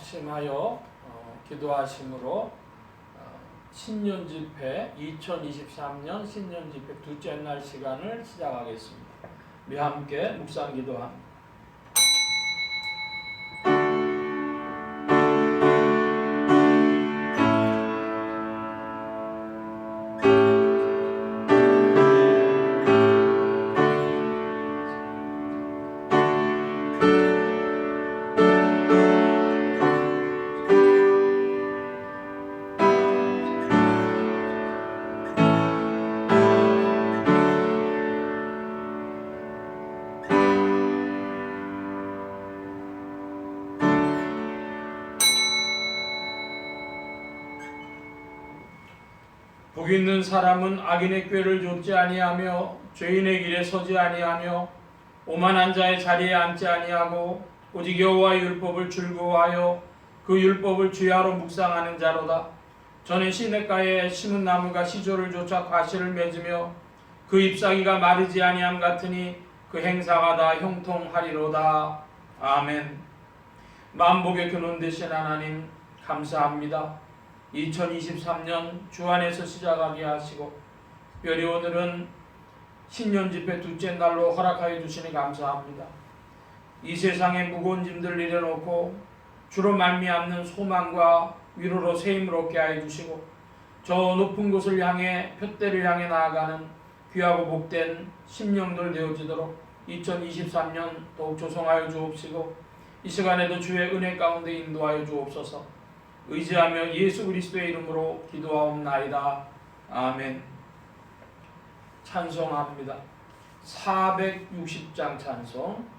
작심하여 기도하심으로 신년 집회 2023년 신년 집회 둘째 날 시간을 시작하겠습니다. 우리 함께 묵상 기도합니다. 복 있는 사람은 악인의 꾀를 좇지 아니하며 죄인의 길에 서지 아니하며 오만한 자의 자리에 앉지 아니하고 오직 여호와의 율법을 즐거워하여 그 율법을 주야로 묵상하는 자로다. 저는 시냇가에 심은 나무가 시조를 쫓아 과실을 맺으며 그 잎사귀가 마르지 아니함 같으니 그 행사가 다 형통하리로다. 아멘. 만복의 근원 되신 하나님 감사합니다. 2023년 주 안에서 시작하게 하시고 특별히 오늘은 신년 집회 둘째 날로 허락하여 주시니 감사합니다. 이 세상에 무거운 짐들 내려놓고 주로 말미암는 소망과 위로로 새 힘을 얻게 하여 주시고 저 높은 곳을 향해 푯대를 향해 나아가는 귀하고 복된 심령들 되어지도록 2023년 더욱 조성하여 주옵시고 이 시간에도 주의 은혜 가운데 인도하여 주옵소서. 의지하며 예수 그리스도의 이름으로 기도하옵나이다. 아멘. 찬송합니다. 460장 찬송.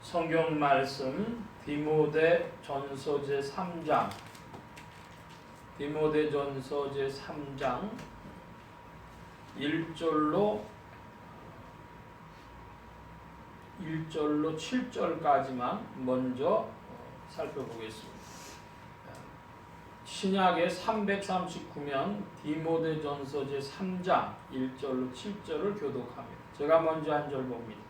성경 말씀 디모데전서 제3장 디모데전서 제3장 1절로 7절까지만 먼저 살펴보겠습니다. 신약의 339면 디모데전서 제3장 1절로 7절을 교독합니다. 제가 먼저 한 절 봅니다.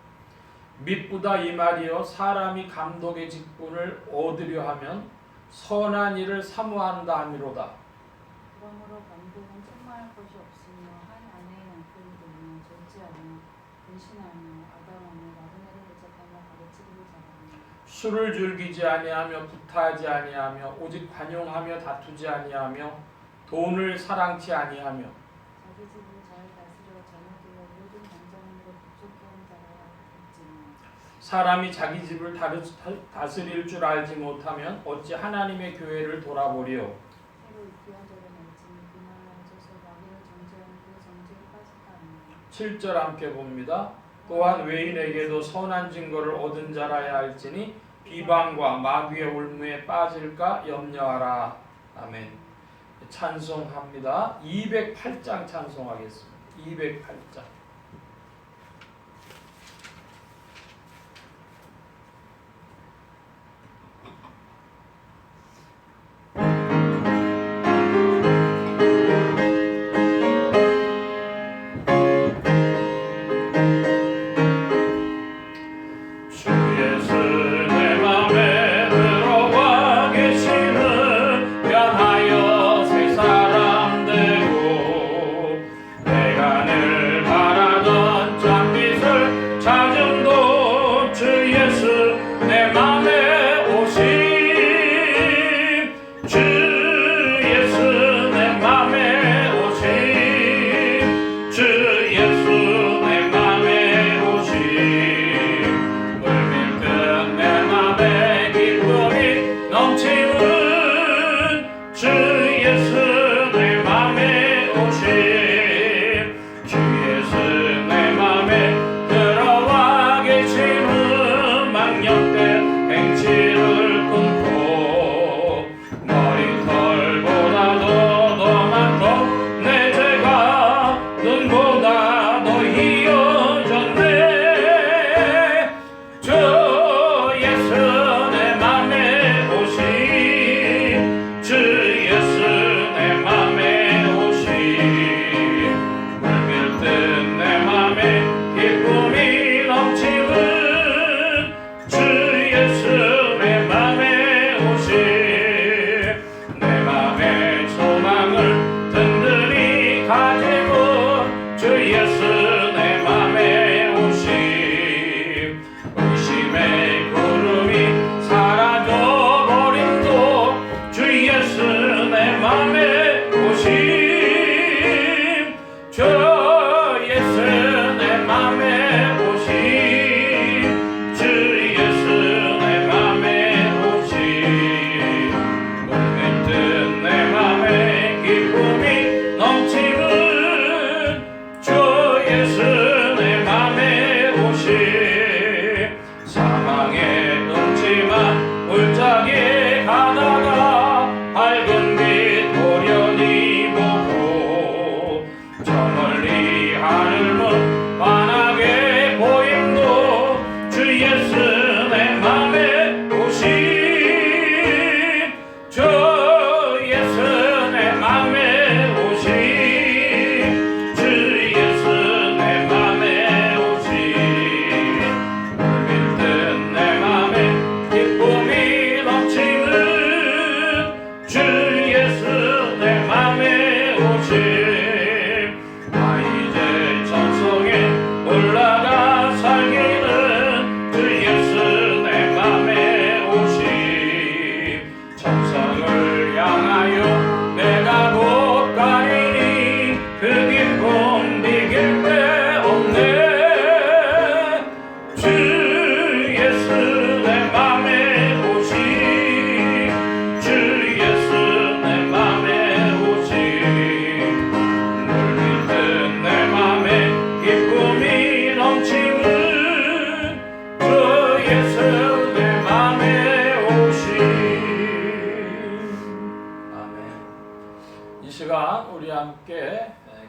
mit보다 이 말이요 사람이 감독의 직분을 얻으려 하면 선한 일을 사모한다 함이로다. 그러므로 감독은 책망할 것이 없으며 한 아내의 남편이 되면 절제하며 근신하며 아담하며 나그네를 대적하며 가르치기를 잘하며 술을 즐기지 아니하며 부타하지 아니하며 오직 관용하며 다투지 아니하며 돈을 사랑치 아니하며 자기 집을 잘 다스려 자녀들과 모든 방장으로 복종케 하는 자라 할지니 사람이 자기 집을 다스릴 줄 알지 못하면 어찌 하나님의 교회를 돌아보리요. 새로 입교한 자를 말지니 그날로 하셔서 마귀를 정죄하는 그 정죄에 빠질까 하느니 7절 함께 봅니다. 또한 외인에게도 선한 증거를 얻은 자라야 할지니 비방과 마귀의 올무에 빠질까 염려하라. 아멘. 찬송합니다. 208장 찬송하겠습니다. 208장.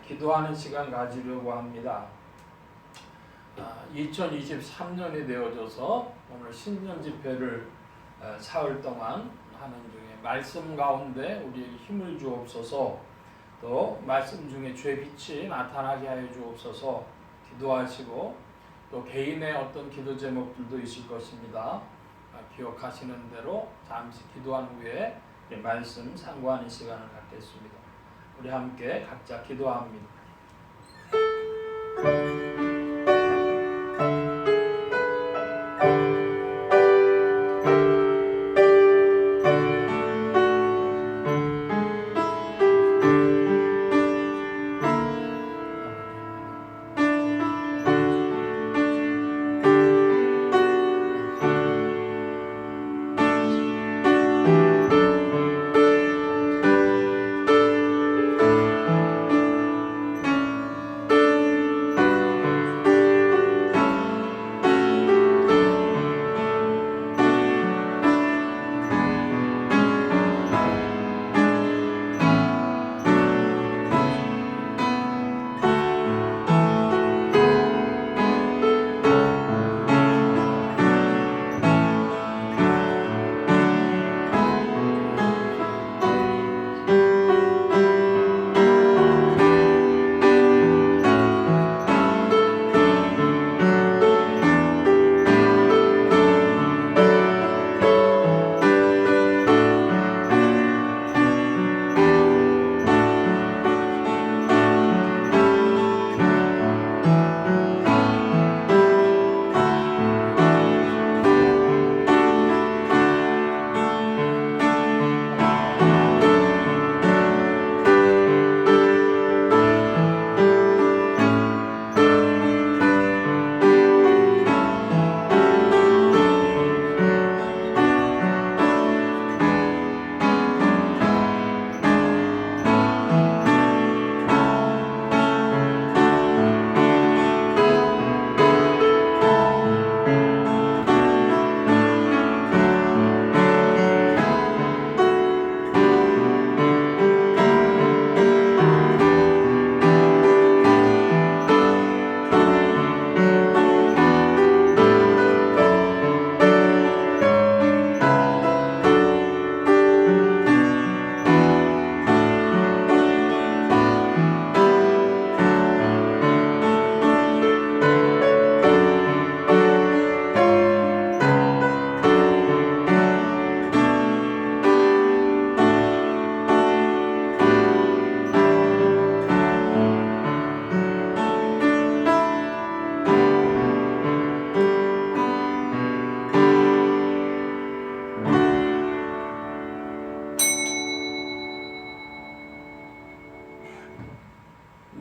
기도하는 시간 가지려고 합니다. 2023년이 되어져서 오늘 신년 집회를 사흘 동안 하는 중에 말씀 가운데 우리에게 힘을 주옵소서, 또 말씀 중에 주의 빛이 나타나게 하여 주옵소서 기도하시고 또 개인의 어떤 기도 제목들도 있을 것입니다. 기억하시는 대로 잠시 기도한 후에 말씀 상고하는 시간을 갖겠습니다. 우리 함께 각자 기도합니다.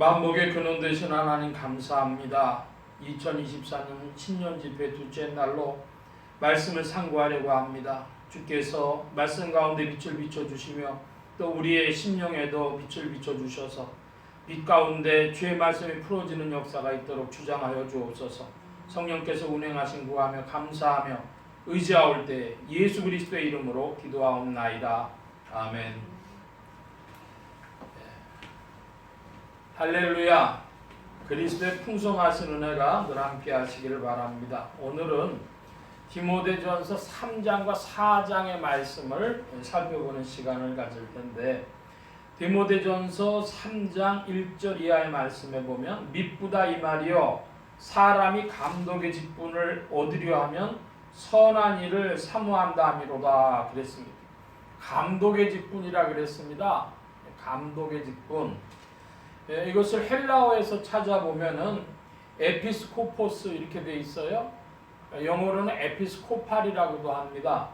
만복의 근원 되신 하나님 감사합니다. 2024년 신년집회 둘째 날로 말씀을 상고하려고 합니다. 주께서 말씀 가운데 빛을 비춰주시며 또 우리의 심령에도 빛을 비춰주셔서 빛 가운데 주의 말씀이 풀어지는 역사가 있도록 주장하여 주옵소서. 성령께서 운행하신 구하며 감사하며 의지하올 때 예수 그리스도의 이름으로 기도하옵나이다. 아멘. 할렐루야. 그리스도의 풍성하신 은혜가 늘 함께 하시기를 바랍니다. 오늘은 디모데전서 3장과 4장의 말씀을 살펴보는 시간을 가질 텐데, 디모데전서 3장 1절 이하의 말씀에 보면 미쁘다 이 말이요 사람이 감독의 직분을 얻으려 하면 선한 일을 사모한다 함이로다 그랬습니다. 감독의 직분이라 그랬습니다. 감독의 직분. 이것을 헬라어에서 찾아보면은 에피스코포스 이렇게 돼 있어요. 영어로는 에피스코팔이라고도 합니다.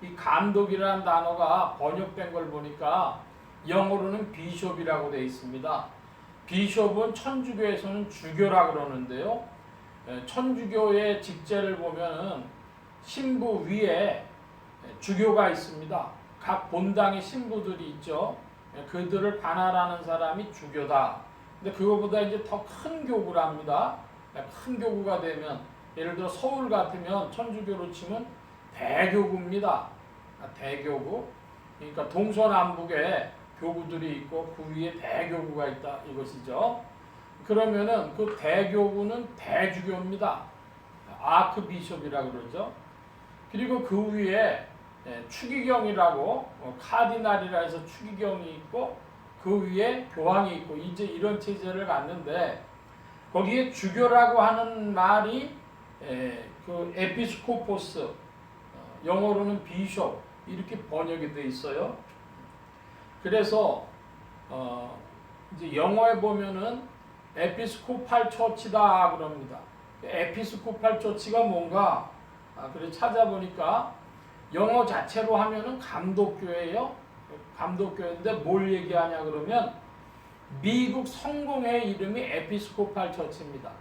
이 감독이라는 단어가 번역된 걸 보니까 영어로는 비숍이라고 돼 있습니다. 비숍은 천주교에서는 주교라 그러는데요. 천주교의 직제를 보면은 신부 위에 주교가 있습니다. 각 본당의 신부들이 있죠. 그들을 반할하는 사람이 주교다. 근데 그거보다 이제 더 큰 교구랍니다. 큰 교구가 되면 예를 들어 서울 같으면 천주교로 치면 대교구입니다. 대교구. 그러니까 동서남북에 교구들이 있고 그 위에 대교구가 있다 이것이죠. 그러면은 그 대교구는 대주교입니다. 아크비숍이라 그러죠. 그리고 그 위에 추기경이라고 카디날이라 해서 추기경이 있고 그 위에 교황이 있고 이제 이런 체제를 갖는데, 거기에 주교라고 하는 말이 그 에피스코포스, 영어로는 비숍 이렇게 번역이 돼 있어요. 그래서 이제 영어에 보면은 에피스코팔 처치다 그럽니다. 에피스코팔 처치가 뭔가 그래 찾아보니까 영어 자체로 하면은 감독교회예요. 감독교회인데 뭘 얘기하냐 그러면 미국 성공회 이름이 에피스코팔 처치입니다.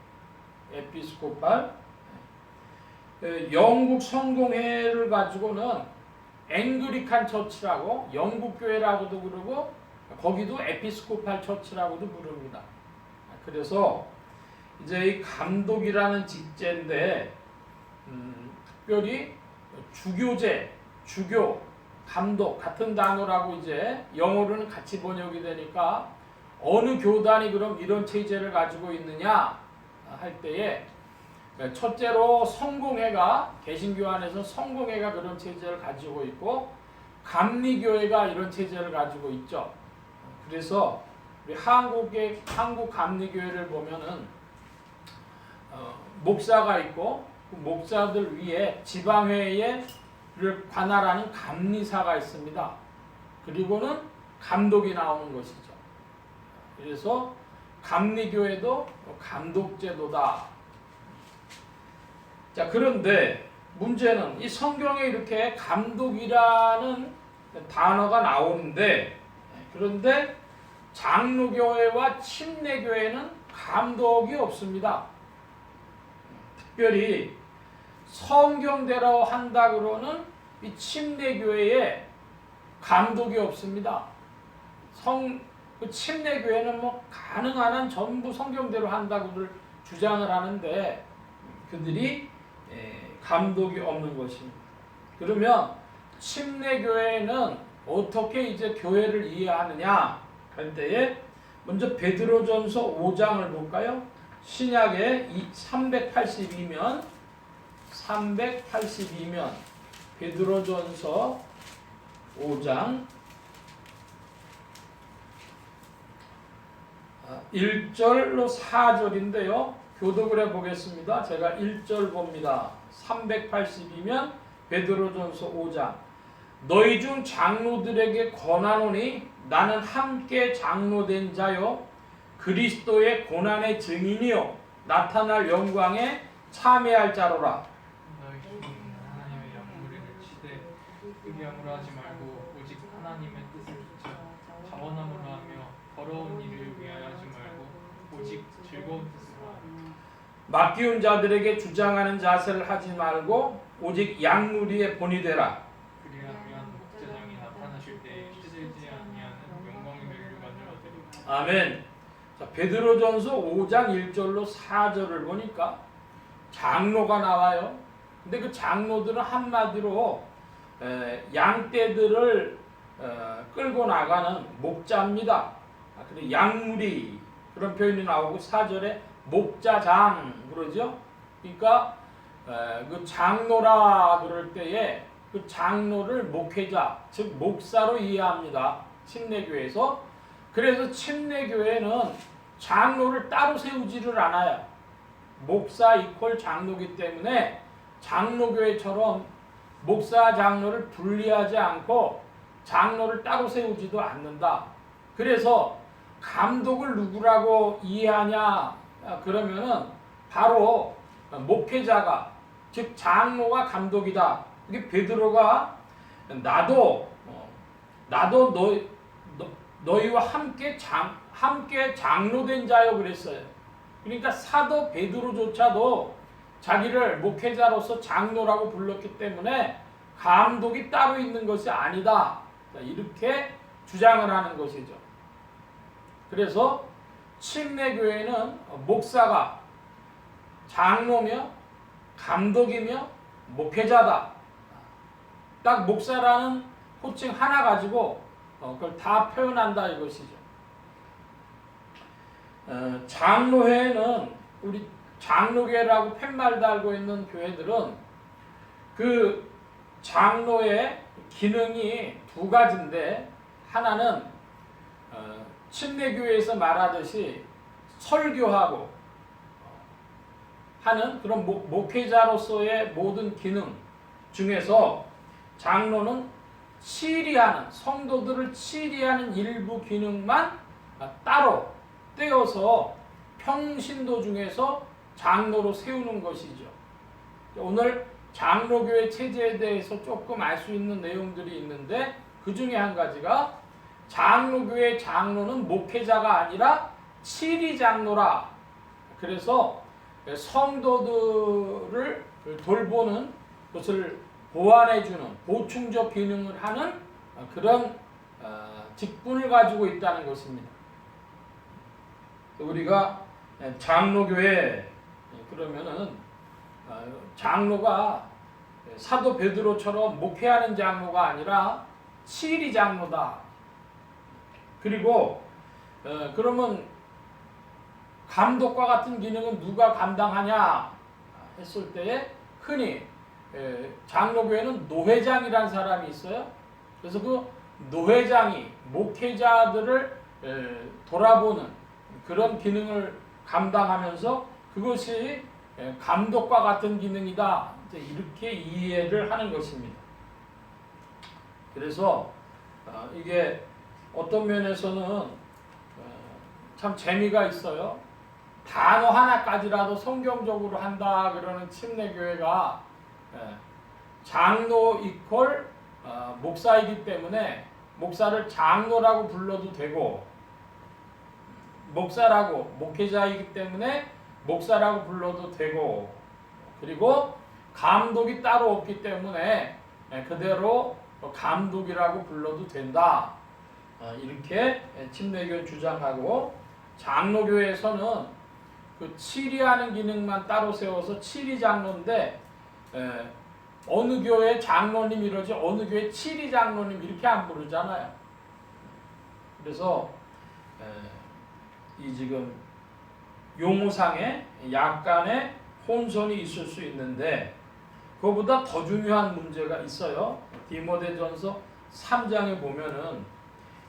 에피스코팔. 영국 성공회를 가지고는 앵글리칸 처치라고 영국 교회라고도 그러고 거기도 에피스코팔 처치라고도 부릅니다. 그래서 이제 이 감독이라는 직제인데 특별히 주교제, 주교, 감독 같은 단어라고 이제 영어로는 같이 번역이 되니까 어느 교단이 그럼 이런 체제를 가지고 있느냐 할 때에 첫째로 성공회가 개신교 안에서 성공회가 그런 체제를 가지고 있고 감리교회가 이런 체제를 가지고 있죠. 그래서 우리 한국 감리교회를 보면은 목사가 있고 그 목사들 위에 지방회의를 관할하는 감리사가 있습니다. 그리고는 감독이 나오는 것이죠. 그래서 감리교회도 감독제도다. 자, 그런데 문제는 이 성경에 이렇게 감독이라는 단어가 나오는데 그런데 장로교회와 침례교회는 감독이 없습니다. 특별히 성경대로 한다 그러는 이 침례교회에 감독이 없습니다. 그 침례교회는 뭐 가능한 한 전부 성경대로 한다고들 주장을 하는데 그들이 감독이 없는 것입니다. 그러면 침례교회는 어떻게 이제 교회를 이해하느냐 할 때에 먼저 베드로전서 5장을 볼까요? 신약의 382면 베드로전서 5장 1절로 4절인데요. 교독을 해보겠습니다. 제가 1절 봅니다. 382면 베드로전서 5장. 너희 중 장로들에게 권하노니 나는 함께 장로된 자요 그리스도의 고난의 증인이요 나타날 영광에 참여할 자로라. 너희 중 하나님의 영무리를 치되 의량으로 하지 말고 오직 하나님의 뜻을 쫓아 자원함으로 하며 더러운 일을 위하여 하지 말고 오직 즐거운 뜻으로 하라. 맡기운 자들에게 주장하는 자세를 하지 말고 오직 양무리의 본이 되라. 그리하면 목자장이 나타나실 때에 시들지 아니하는 영광의 멸류관을 얻으리라. 아멘. 자, 베드로전서 5장 1절로 4절을 보니까 장로가 나와요. 근데 그 장로들은 한마디로 양떼들을 끌고 나가는 목자입니다. 그래 양무리 그런 표현이 나오고 4절에 목자장 그러죠. 그러니까 그 장로라 그럴 때에 그 장로를 목회자 즉 목사로 이해합니다. 침례교회에서. 그래서 침례교회는 장로를 따로 세우지를 않아요. 목사 이퀄 장로기 때문에 장로교회처럼 목사 장로를 분리하지 않고 장로를 따로 세우지도 않는다. 그래서 감독을 누구라고 이해하냐 그러면은 바로 목회자가 즉 장로가 감독이다. 이게 베드로가 나도 너희와 함께 장로된 자요 그랬어요. 그러니까 사도 베드로조차도 자기를 목회자로서 장로라고 불렀기 때문에 감독이 따로 있는 것이 아니다. 이렇게 주장을 하는 것이죠. 그래서 침례교회는 목사가 장로며 감독이며 목회자다. 딱 목사라는 호칭 하나 가지고 그걸 다 표현한다 이것이죠. 장로회는 우리 장로교회라고 팻말 달고 있는 교회들은 그 장로의 기능이 두 가지인데 하나는 침례교회에서 말하듯이 설교하고 하는 그런 목회자로서의 모든 기능 중에서 장로는 치리하는, 성도들을 치리하는 일부 기능만 따로 떼어서 평신도 중에서 장로로 세우는 것이죠. 오늘 장로교회 체제에 대해서 조금 알 수 있는 내용들이 있는데, 그 중에 한 가지가 장로교회 장로는 목회자가 아니라 치리장로라. 그래서 성도들을 돌보는 것을 보완해주는 보충적 기능을 하는 그런 직분을 가지고 있다는 것입니다. 우리가 장로교회 그러면은 장로가 사도 베드로처럼 목회하는 장로가 아니라 치리 장로다. 그리고 그러면 감독과 같은 기능은 누가 감당하냐 했을 때에 흔히 장로교회는 노회장이라는 사람이 있어요. 그래서 그 노회장이 목회자들을 돌아보는 그런 기능을 감당하면서 그것이 감독과 같은 기능이다. 이렇게 이해를 하는 것입니다. 그래서 이게 어떤 면에서는 참 재미가 있어요. 단어 하나까지라도 성경적으로 한다 그러는 침례교회가 장로 이퀄 목사이기 때문에 목사를 장로라고 불러도 되고, 목회자이기 때문에 목사라고 불러도 되고, 그리고 감독이 따로 없기 때문에 그대로 감독이라고 불러도 된다. 이렇게 침례교회는 주장하고, 장로교회에서는 그 치리하는 기능만 따로 세워서 치리장로인데, 어느 교회 장로님 이러지 어느 교회 치리장로님 이렇게 안 부르잖아요. 그래서 이 지금 용어상에 약간의 혼선이 있을 수 있는데, 그거보다 더 중요한 문제가 있어요. 디모데전서 3장에 보면은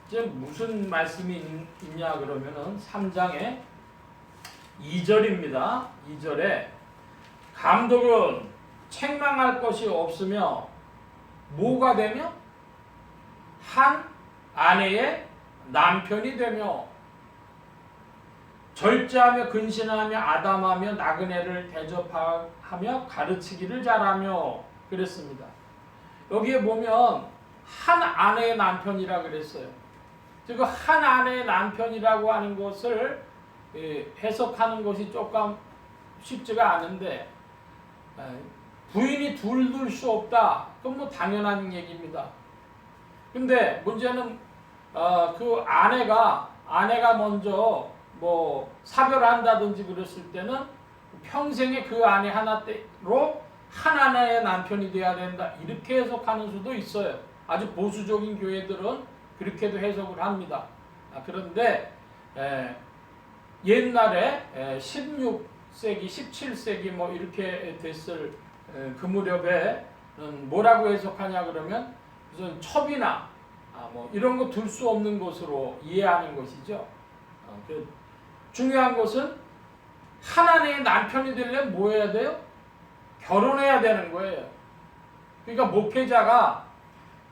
이제 무슨 말씀이 있냐 그러면은 3장에 2절입니다. 2절에 감독은 책망할 것이 없으며 뭐가 되며 한 아내의 남편이 되며 절제하며 근신하며 아담하며 나그네를 대접하며 가르치기를 잘하며 그랬습니다. 여기에 보면 한 아내의 남편이라 그랬어요. 즉 한 아내의 남편이라고 하는 것을 해석하는 것이 조금 쉽지가 않은데, 부인이 둘 수 없다. 그건 뭐 당연한 얘기입니다. 근데 문제는 그 아내가 먼저 뭐 사별한다든지 그랬을 때는 평생에 그 아내 하나로 한 아내의 남편이 돼야 된다. 이렇게 해석하는 수도 있어요. 아주 보수적인 교회들은 그렇게도 해석을 합니다. 그런데 옛날에 16세기, 17세기 뭐 이렇게 됐을 그 무렵에는 뭐라고 해석하냐 그러면 무슨 첩이나 뭐 이런 거 둘 수 없는 것으로 이해하는 것이죠. 중요한 것은 하나님의 남편이 되려면 뭐 해야 돼요? 결혼해야 되는 거예요. 그러니까 목회자가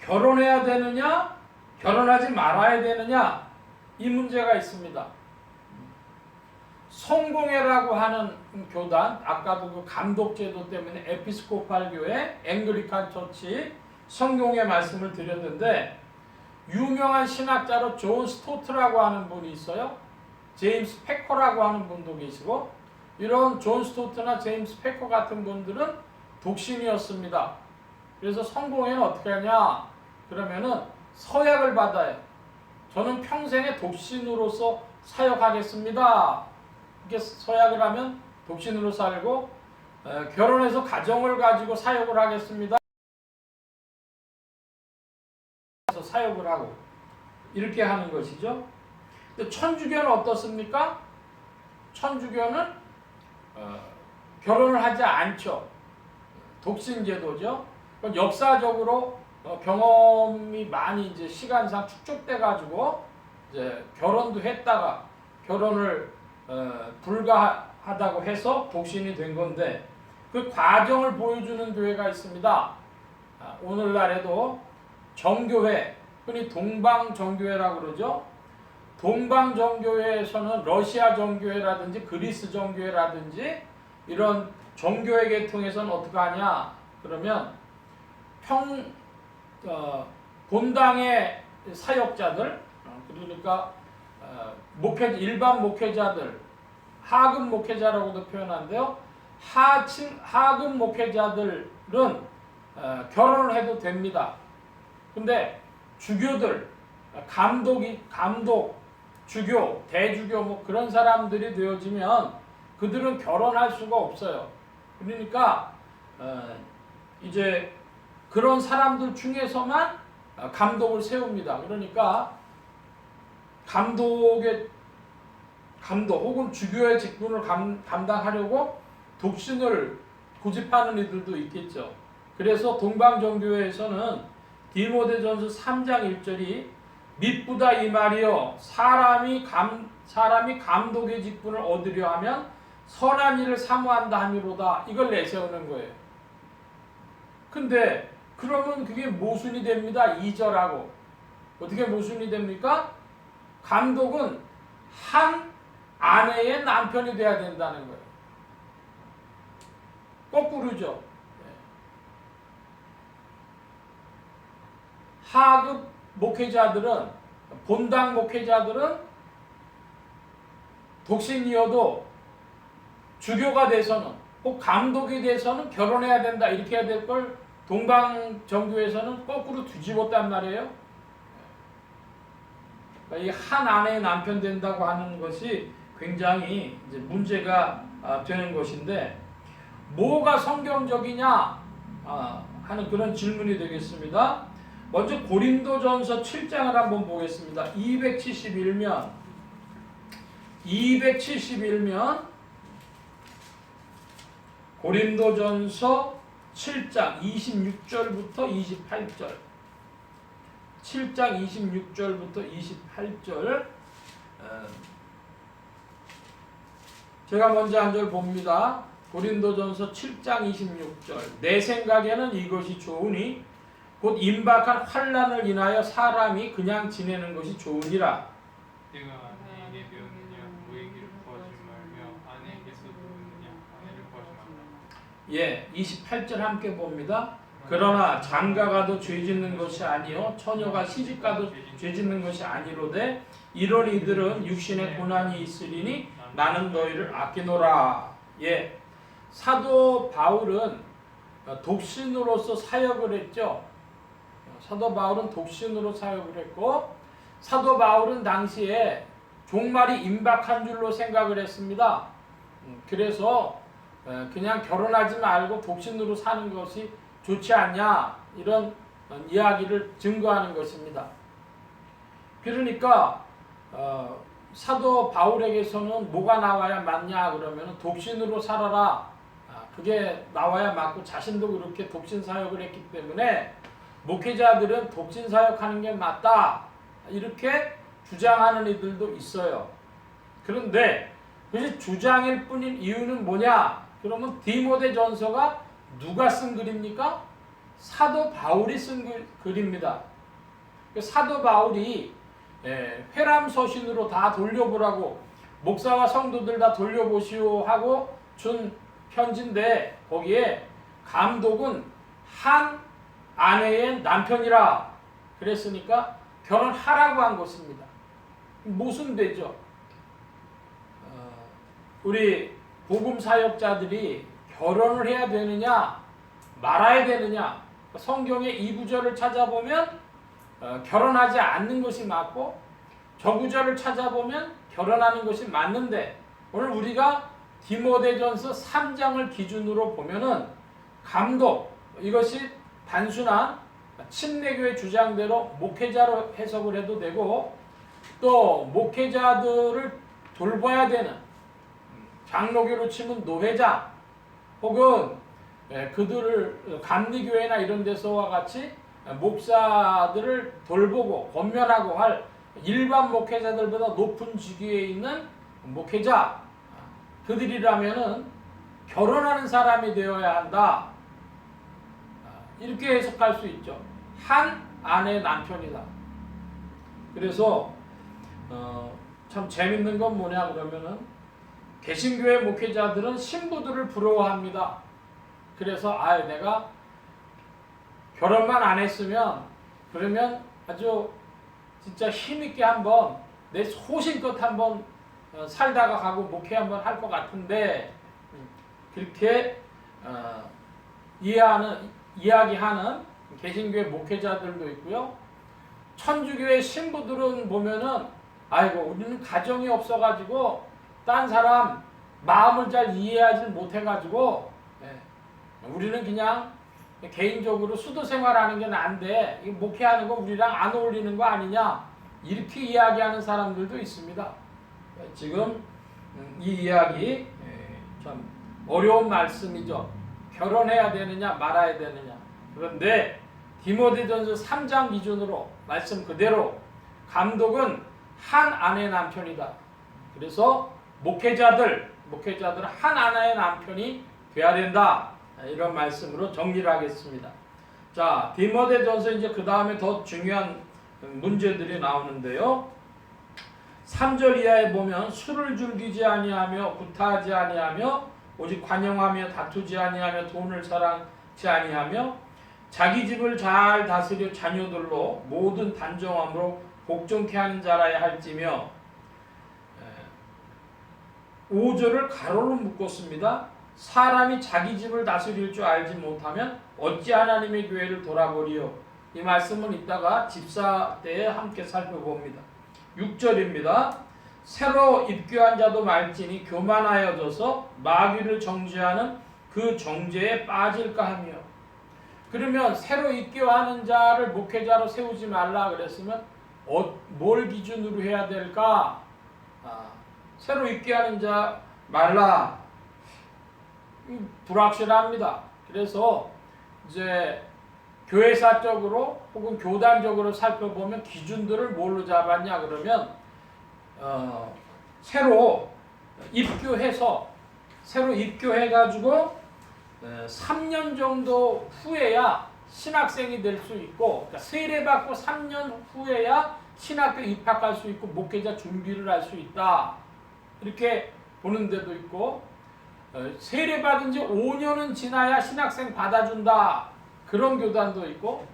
결혼해야 되느냐, 결혼하지 말아야 되느냐, 이 문제가 있습니다. 성공회라고 하는 교단, 아까도 그 감독제도 때문에 에피스코팔 교회, 앵글리칸 처치, 성공회 말씀을 드렸는데, 유명한 신학자로 존 스토트라고 하는 분이 있어요. 제임스 패커라고 하는 분도 계시고, 이런 존 스토트나 제임스 패커 같은 분들은 독신이었습니다. 그래서 성공회는 어떻게 하냐 그러면은 서약을 받아요. 저는 평생에 독신으로서 사역하겠습니다. 이렇게 서약을 하면 독신으로 살고, 결혼해서 가정을 가지고 사역을 하겠습니다. 그래서 사역을 하고 이렇게 하는 것이죠. 근데 천주교는 어떻습니까? 천주교는 결혼을 하지 않죠. 독신제도죠. 역사적으로 경험이 많이 이제 시간상 축적돼 가지고 이제 결혼도 했다가 결혼을 불가하게 하다고 해서 독신이 된 건데 그 과정을 보여주는 교회가 있습니다. 오늘날에도 정교회, 흔히 동방정교회라고 그러죠. 동방정교회에서는 러시아 정교회라든지 그리스 정교회라든지 이런 정교회 계통에서는 어떻게 하냐 그러면 본당의 사역자들 그러니까 일반 목회자들 하급 목회자라고도 표현하는데요. 하급 목회자들은 결혼을 해도 됩니다. 근데 주교들, 감독, 주교, 대주교 뭐 그런 사람들이 되어지면 그들은 결혼할 수가 없어요. 그러니까 이제 그런 사람들 중에서만 감독을 세웁니다. 그러니까 감독 혹은 주교의 직분을 감당하려고 독신을 고집하는 이들도 있겠죠. 그래서 동방정교회에서는 디모데전서 3장 1절이 mit보다 이 말이요 사람이 감독의 직분을 얻으려 하면 선한 일을 사모한다 함이로다 이걸 내세우는 거예요. 근데 그러면 그게 모순이 됩니다. 2절하고 어떻게 모순이 됩니까? 감독은 한 아내의 남편이 돼야 된다는 거예요. 거꾸로죠. 하급 목회자들은 본당 목회자들은 독신이어도 주교가 돼서는 혹 감독이 돼서는 결혼해야 된다 이렇게 해야 될 걸 동방정교에서는 거꾸로 뒤집었단 말이에요. 이 한 아내의 남편 된다고 하는 것이 굉장히 이제 문제가 되는 것인데 뭐가 성경적이냐 하는 그런 질문이 되겠습니다. 먼저 고린도전서 7장을 한번 보겠습니다. 271면 고린도전서 7장 26절부터 28절 7장 26절부터 28절 제가 먼저 한 절 봅니다. 고린도전서 7장 26절 내 생각에는 이것이 좋으니 곧 임박한 환난을 인하여 사람이 그냥 지내는 것이 좋으니라. 내가 아내에게 배우느냐 너에게를 구하지 말며 아내에게서 배우느냐 아내를 구하지 말라. 예, 28절 함께 봅니다. 그러나 장가가도 죄짓는 것이 아니요 처녀가 시집가도 죄짓는 것이 아니로되 이런 이들은 육신에 고난이 있으리니 나는 너희를 아끼노라. 예, 사도 바울은 독신으로서 사역을 했죠. 사도 바울은 독신으로 사역을 했고 사도 바울은 당시에 종말이 임박한 줄로 생각을 했습니다. 그래서 그냥 결혼하지 말고 독신으로 사는 것이 좋지 않냐 이런 이야기를 증거하는 것입니다. 그러니까 사도 바울에게서는 뭐가 나와야 맞냐 그러면 독신으로 살아라 그게 나와야 맞고 자신도 그렇게 독신 사역을 했기 때문에 목회자들은 독신 사역하는 게 맞다 이렇게 주장하는 이들도 있어요. 그런데 그것이 주장일 뿐인 이유는 뭐냐 그러면 디모데전서가 누가 쓴 글입니까? 사도 바울이 쓴 글입니다. 사도 바울이 회람서신으로 다 돌려보라고 목사와 성도들 다 돌려보시오 하고 준 편지인데 거기에 감독은 한 아내의 남편이라 그랬으니까 결혼하라고 한 것입니다. 모순되죠. 우리 복음 사역자들이 결혼을 해야 되느냐 말아야 되느냐 성경의 이 구절을 찾아보면 결혼하지 않는 것이 맞고 저 구절을 찾아보면 결혼하는 것이 맞는데 오늘 우리가 디모데전서 3장을 기준으로 보면은 감독 이것이 단순한 침례교의 주장대로 목회자로 해석을 해도 되고 또 목회자들을 돌봐야 되는 장로교로 치면 노회장 혹은 그들을 감리교회나 이런 데서와 같이 목사들을 돌보고 권면하고 할 일반 목회자들보다 높은 직위에 있는 목회자 그들이라면은 결혼하는 사람이 되어야 한다. 이렇게 해석할 수 있죠. 한 아내 남편이다. 그래서 참 재밌는 건 뭐냐 그러면은 개신교회 목회자들은 신부들을 부러워합니다. 그래서 내가 결혼만 안 했으면 그러면 아주 진짜 힘있게 한번 내 소신껏 한번 살다가 가고 목회 한번 할 것 같은데 그렇게 이야기하는 개신교회 목회자들도 있고요. 천주교회 신부들은 보면은 우리는 가정이 없어가지고 딴 사람 마음을 잘 이해하지 못해가지고 우리는 그냥 개인적으로 수도 생활하는 게 나은데 목회하는 거 우리랑 안 어울리는 거 아니냐 이렇게 이야기하는 사람들도 있습니다. 지금 이 이야기 참 어려운 말씀이죠. 결혼해야 되느냐 말아야 되느냐. 그런데 디모데전서 3장 기준으로 말씀 그대로 감독은 한 아내 남편이다. 그래서 목회자들 한 아내의 남편이 돼야 된다. 이런 말씀으로 정리를 하겠습니다. 자, 디모데전서 이제 그 다음에 더 중요한 문제들이 나오는데요. 3절 이하에 보면 술을 즐기지 아니하며 구타하지 아니하며 오직 관용하며 다투지 아니하며 돈을 사랑치 아니하며 자기 집을 잘 다스려 자녀들로 모든 단정함으로 복종케 하는 자라야 할지며 5절을 가로로 묶었습니다. 사람이 자기 집을 다스릴 줄 알지 못하면 어찌 하나님의 교회를 돌아보리요. 이 말씀은 이따가 집사 때에 함께 살펴봅니다. 6절입니다. 새로 입교한 자도 말지니 교만하여져서 마귀를 정죄하는 그 정죄에 빠질까 하며. 그러면 새로 입교하는 자를 목회자로 세우지 말라 그랬으면 뭘 기준으로 해야 될까? 새로 입교하는 자 말라. 불확실합니다. 그래서 이제 교회사적으로 혹은 교단적으로 살펴보면 기준들을 뭘로 잡았냐 그러면 새로 입교해가지고 3년 정도 후에야 신학생이 될 수 있고, 그러니까 세례받고 3년 후에야 신학교 입학할 수 있고 목회자 준비를 할 수 있다. 이렇게 보는 데도 있고, 세례받은 지 5년은 지나야 신학생 받아준다. 그런 교단도 있고,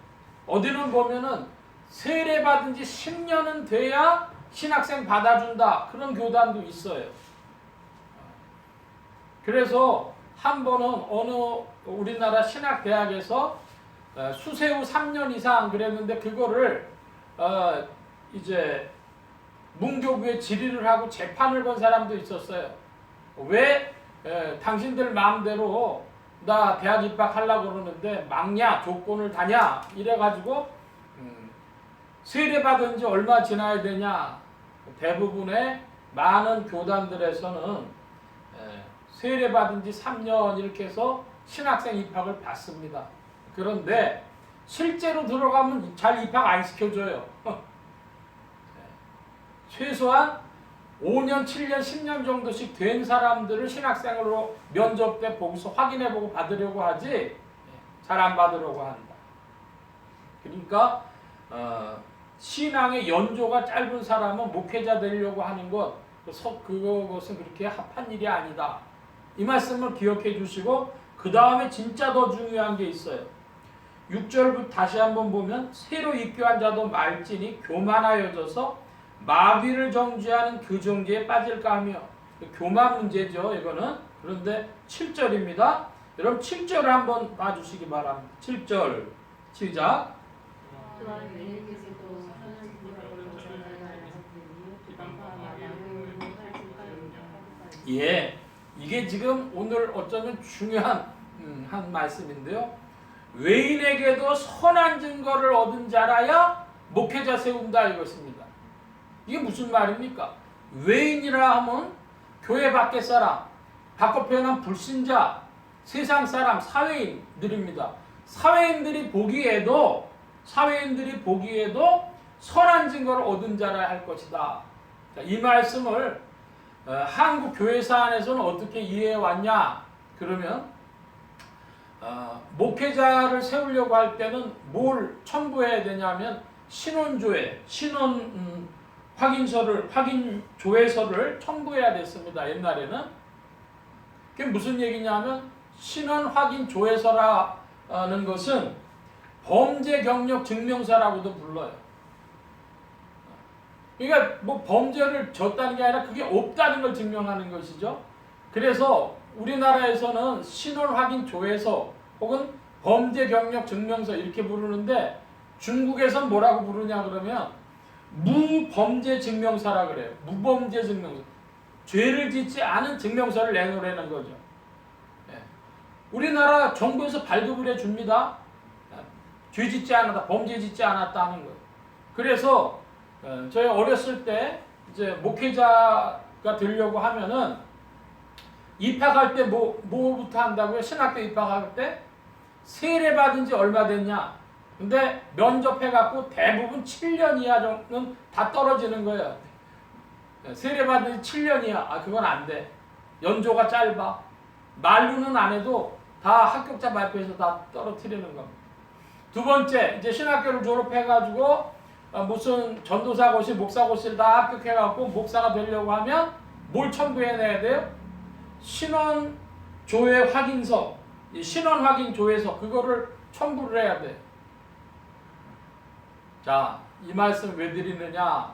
어디는 보면은 세례받은 지 10년은 돼야 신학생 받아준다. 그런 교단도 있어요. 그래서 한 번은 어느 우리나라 신학대학에서 수세후 3년 이상 그랬는데 그거를 이제 문교부에 질의를 하고 재판을 건 사람도 있었어요. 왜 당신들 마음대로 나 대학 입학하려고 그러는데 막냐 조건을 다냐 이래가지고 세례받은 지 얼마 지나야 되냐. 대부분의 많은 교단들에서는 세례받은 지 3년 이렇게 해서 신학생 입학을 받습니다. 그런데 실제로 들어가면 잘 입학 안 시켜줘요. 최소한 5년, 7년, 10년 정도씩 된 사람들을 신학생으로 면접 때 보고서 확인해보고 받으려고 하지 잘 안 받으려고 한다. 그러니까 신앙의 연조가 짧은 사람은 목회자 되려고 하는 그것은 그렇게 합한 일이 아니다. 이 말씀을 기억해 주시고 그 다음에 진짜 더 중요한 게 있어요. 6절부터 다시 한번 보면 새로 입교한 자도 말지니 교만하여져서 마귀를 정죄하는 그 정죄에 빠질까 하며. 교만 문제죠 이거는. 그런데 7절입니다. 여러분 7절을 한번 봐주시기 바랍니다. 7절 시작. 예, 이게 지금 오늘 어쩌면 중요한 한 말씀인데요. 외인에게도 선한 증거를 얻은 자라야 목회자 세운다 이것입니다. 이게 무슨 말입니까? 외인이라 하면 교회 밖의 사람, 바꿔 표현하면 불신자, 세상 사람, 사회인들입니다. 사회인들이 보기에도 선한 증거를 얻은 자라 할 것이다. 이 말씀을 한국 교회사 안에서는 어떻게 이해해 왔냐? 그러면 목회자를 세우려고 할 때는 뭘 첨부해야 되냐면 신원조회, 신원 확인 조회서를 첨부해야 됐습니다. 옛날에는. 그게 무슨 얘기냐면 신원 확인 조회서라는 것은 범죄 경력 증명서라고도 불러요. 그러니까 뭐 범죄를 졌다는 게 아니라 그게 없다는 걸 증명하는 것이죠. 그래서 우리나라에서는 신원 확인 조회서 혹은 범죄 경력 증명서 이렇게 부르는데 중국에선 뭐라고 부르냐 그러면 무범죄 증명서라 그래요. 무범죄 증명서. 죄를 짓지 않은 증명서를 내놓으라는 거죠. 우리나라 정부에서 발급을 해줍니다. 죄 짓지 않았다, 범죄 짓지 않았다 하는 거예요. 그래서 저희 어렸을 때 이제 목회자가 되려고 하면은 입학할 때 뭐부터 한다고요? 신학교 입학할 때 세례 받은 지 얼마 됐냐? 근데 면접해갖고 대부분 7년 이하 정도는 다 떨어지는 거예요. 세례 받은 지 7년 이하, 그건 안 돼. 연조가 짧아. 만루는 안 해도 다 합격자 발표에서 다 떨어뜨리는 겁니다. 두 번째, 이제 신학교를 졸업해가지고 무슨 전도사고시, 목사고시를 다 합격해갖고 목사가 되려고 하면 뭘 첨부해내야 돼요? 신원 조회 확인서, 신원 확인 조회서, 그거를 첨부를 해야 돼. 자, 이 말씀 왜 드리느냐?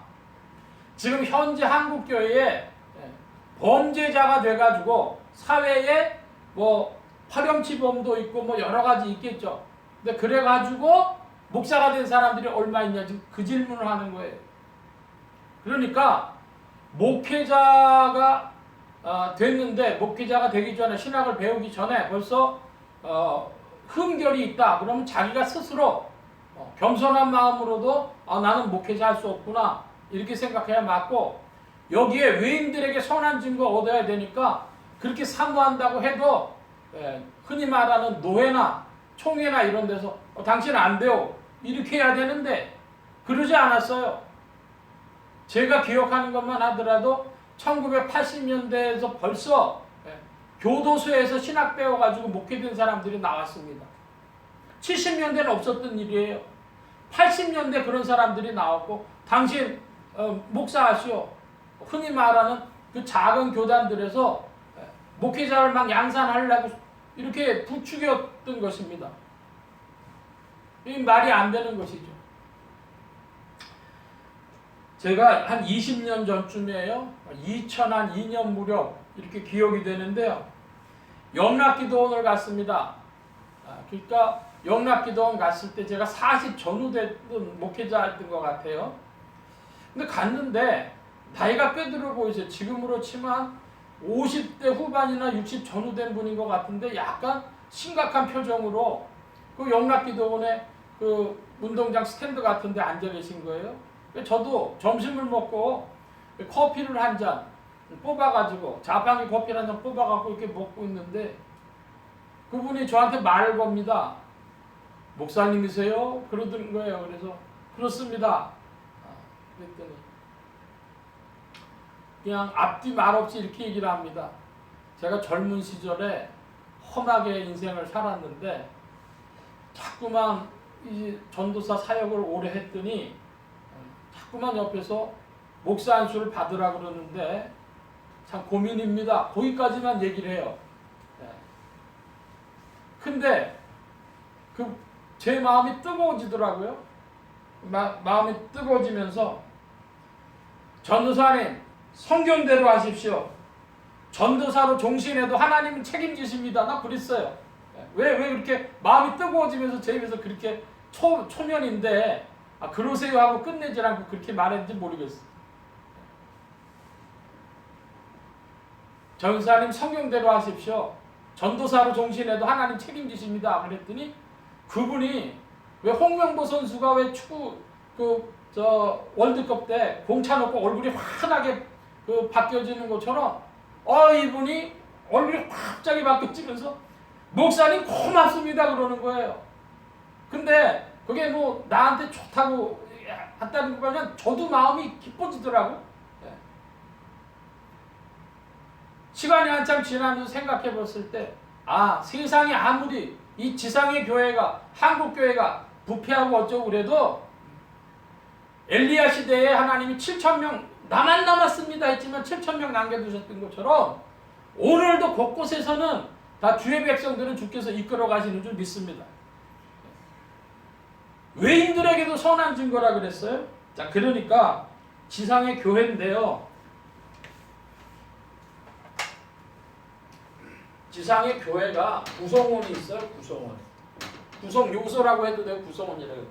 지금 현재 한국교회에 범죄자가 돼가지고 사회에 뭐 파렴치범도 있고 뭐 여러 가지 있겠죠. 근데 그래가지고 목사가 된 사람들이 얼마 있냐 지금 그 질문을 하는 거예요. 그러니까 목회자가 됐는데 목회자가 되기 전에 신학을 배우기 전에 벌써 흠결이 있다. 그러면 자기가 스스로 겸손한 마음으로도 나는 목회자 할 수 없구나 이렇게 생각해야 맞고 여기에 외인들에게 선한 증거 얻어야 되니까 그렇게 사모한다고 해도 흔히 말하는 노회나 총회나 이런 데서 당신 안 돼요 이렇게 해야 되는데 그러지 않았어요. 제가 기억하는 것만 하더라도 1980년대에서 벌써 교도소에서 신학 배워가지고 목회된 사람들이 나왔습니다. 70년대는 없었던 일이에요. 80년대 그런 사람들이 나왔고 당신 목사하시오. 흔히 말하는 그 작은 교단들에서 목회자를 막 양산하려고 이렇게 부추겼던 것입니다. 이 말이 안 되는 것이죠. 제가 한 20년 전쯤이에요. 2002년 무렵 이렇게 기억이 되는데요. 영락기도원을 갔습니다. 그러니까 영락기도원 갔을 때 제가 40 전후 됐던 목회자였던 것 같아요. 근데 갔는데 나이가 꽤 들어 보이세요. 지금으로 치면 50대 후반이나 60 전후 된 분인 것 같은데 약간 심각한 표정으로 그 영락기도원에 그 운동장 스탠드 같은 데 앉아 계신 거예요. 저도 점심을 먹고 커피를 한 잔 뽑아가지고 자판기 커피를 한 잔 뽑아갖고 이렇게 먹고 있는데 그분이 저한테 말을 겁니다. 목사님이세요? 그러던 거예요. 그래서 그렇습니다. 그랬더니 그냥 앞뒤 말 없이 이렇게 얘기를 합니다. 제가 젊은 시절에 험하게 인생을 살았는데 자꾸만 이 전도사 사역을 오래 했더니 자꾸만 옆에서 목사 안수를 받으라 그러는데 참 고민입니다. 거기까지만 얘기를 해요. 근데 제 마음이 뜨거워지더라고요. 마음이 뜨거워지면서 전도사님 성경대로 하십시오. 전도사로 종신해도 하나님은 책임지십니다. 나 그랬어요. 왜 그렇게 마음이 뜨거워지면서 제 입에서 그렇게 초면인데 그러세요 하고 끝내지 않고 그렇게 말했는지 모르겠어요. 전사님 성경대로 하십시오. 전도사로 종신해도 하나님 책임지십니다. 그랬더니 그분이 왜 홍명보 선수가 왜 축구 월드컵 때 공차 놓고 얼굴이 환하게 바뀌어지는 것처럼 이분이 얼굴이 갑자기 바뀌어지면서 목사님 고맙습니다 그러는 거예요. 근데 그게 뭐 나한테 좋다고 했다는 것보다는 저도 마음이 기뻐지더라고. 시간이 한참 지나면서 생각해 봤을 때, 세상이 아무리 이 지상의 교회가, 한국 교회가 부패하고 어쩌고 그래도 엘리야 시대에 하나님이 7,000명 나만 남았습니다 했지만 7,000명 남겨두셨던 것처럼 오늘도 곳곳에서는 다 주의 백성들은 주께서 이끌어 가시는 줄 믿습니다. 외인들에게도 선한 증거라 그랬어요. 자, 그러니까 지상의 교회인데요. 지상의 교회가 구성원이 있어요. 구성 요소라고 해도 되고 구성원이라고 해도.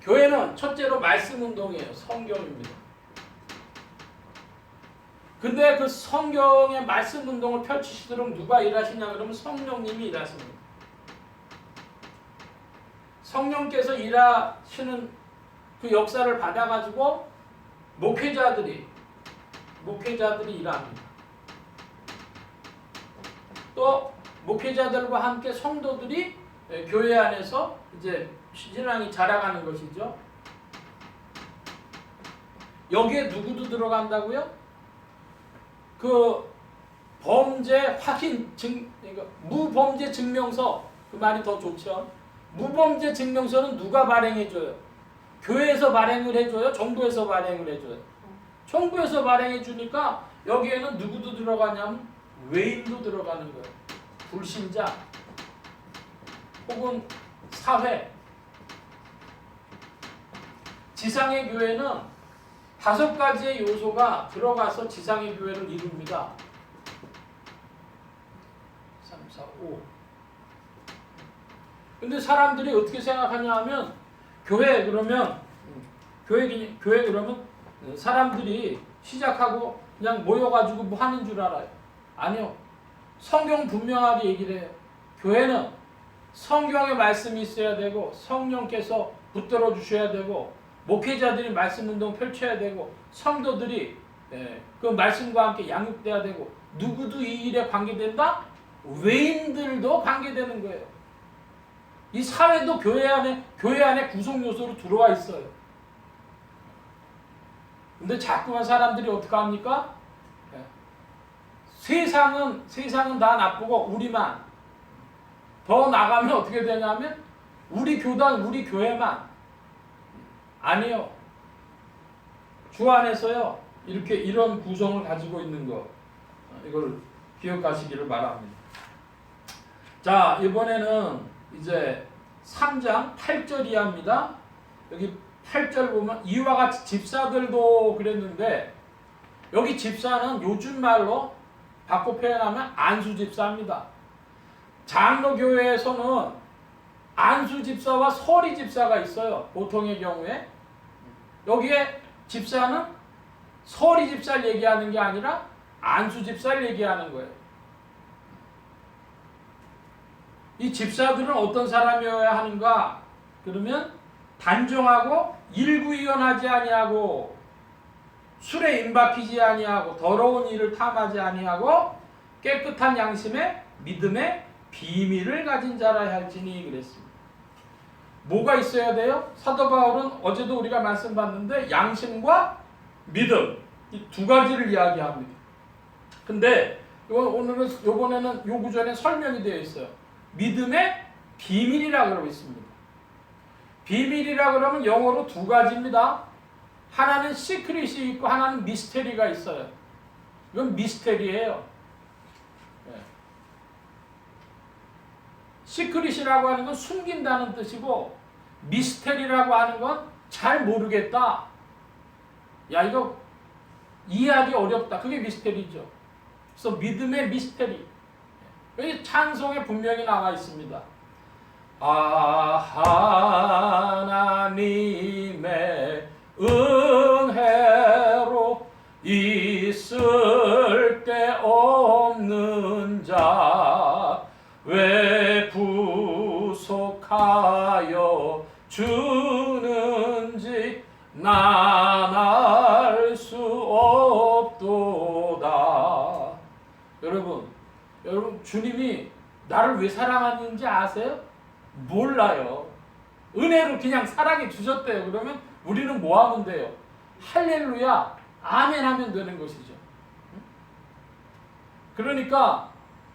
교회는 첫째로 말씀 운동이에요. 성경입니다. 근데 그 성경의 말씀 운동을 펼치시도록 누가 일하시냐 그러면 성령님이 일하십니다. 성령께서 일하시는 그 역사를 받아가지고 목회자들이 일합니다. 또 목회자들과 함께 성도들이 교회 안에서 이제 신앙이 자라가는 것이죠. 여기에 누구도 들어간다고요? 그 범죄 확인 무범죄 증명서, 그 말이 더 좋죠. 무범죄 증명서는 누가 발행해줘요? 교회에서 발행을 해줘요? 정부에서 발행을 해줘요? 정부에서 발행해주니까 여기에는 누구도 들어가냐면 외인도 들어가는 거예요. 불신자 혹은 사회. 지상의 교회는 5가지의 요소가 들어가서 지상의 교회를 이룹니다. 3, 4, 5. 근데 사람들이 어떻게 생각하냐 하면 교회 그러면 사람들이 시작하고 그냥 모여가지고 뭐 하는 줄 알아요. 아니요. 성경 분명하게 얘기를 해요. 교회는 성경의 말씀이 있어야 되고 성령께서 붙들어 주셔야 되고 목회자들이 말씀 운동 펼쳐야 되고 성도들이 그 말씀과 함께 양육돼야 되고 누구도 이 일에 관계된다? 외인들도 관계되는 거예요. 이 사회도 교회 안에 구성 요소로 들어와 있어요. 근데 자꾸만 사람들이 어떻게 합니까? 세상은 다 나쁘고 우리만 더 나가면 어떻게 되냐면 우리 교단, 우리 교회만 아니요. 주 안에서요. 이런 구성을 가지고 있는 거 이걸 기억하시기를 바랍니다. 자, 이번에는 이제 3장 8절 이하입니다. 여기 8절 보면 이와 같이 집사들도 그랬는데 여기 집사는 요즘 말로 바꿔 표현하면 안수집사입니다. 장로교회에서는 안수집사와 서리집사가 있어요. 보통의 경우에. 여기에 집사는 서리집사를 얘기하는 게 아니라 안수집사를 얘기하는 거예요. 이 집사들은 어떤 사람이어야 하는가? 그러면 단정하고 일구이연하지 아니하고 술에 임박히지 아니하고 더러운 일을 탐하지 아니하고 깨끗한 양심에 믿음의 비밀을 가진 자라 할지니 그랬습니다. 뭐가 있어야 돼요? 사도 바울은 어제도 우리가 말씀 봤는데 양심과 믿음 이 2가지를 이야기합니다. 근데 요번에는 요 구절에 설명이 되어 있어요. 믿음의 비밀이라 그러고 있습니다. 비밀이라 그러면 영어로 2가지입니다. 하나는 시크릿이 있고 하나는 미스테리가 있어요. 이건 미스테리예요. 시크릿이라고 하는 건 숨긴다는 뜻이고 미스테리라고 하는 건 잘 모르겠다. 야, 이거 이해하기 어렵다. 그게 미스테리죠. 그래서 믿음의 미스테리. 여기 찬송에 분명히 나와 있습니다. 하나님의 은혜로 있을 데 없는 자 왜 부속하여 주는지 난 알 수 없도다. 여러분 주님이 나를 왜 사랑하는지 아세요? 몰라요. 은혜로 그냥 사랑해 주셨대요. 그러면 우리는 뭐 하면 돼요? 할렐루야 아멘 하면 되는 것이죠. 그러니까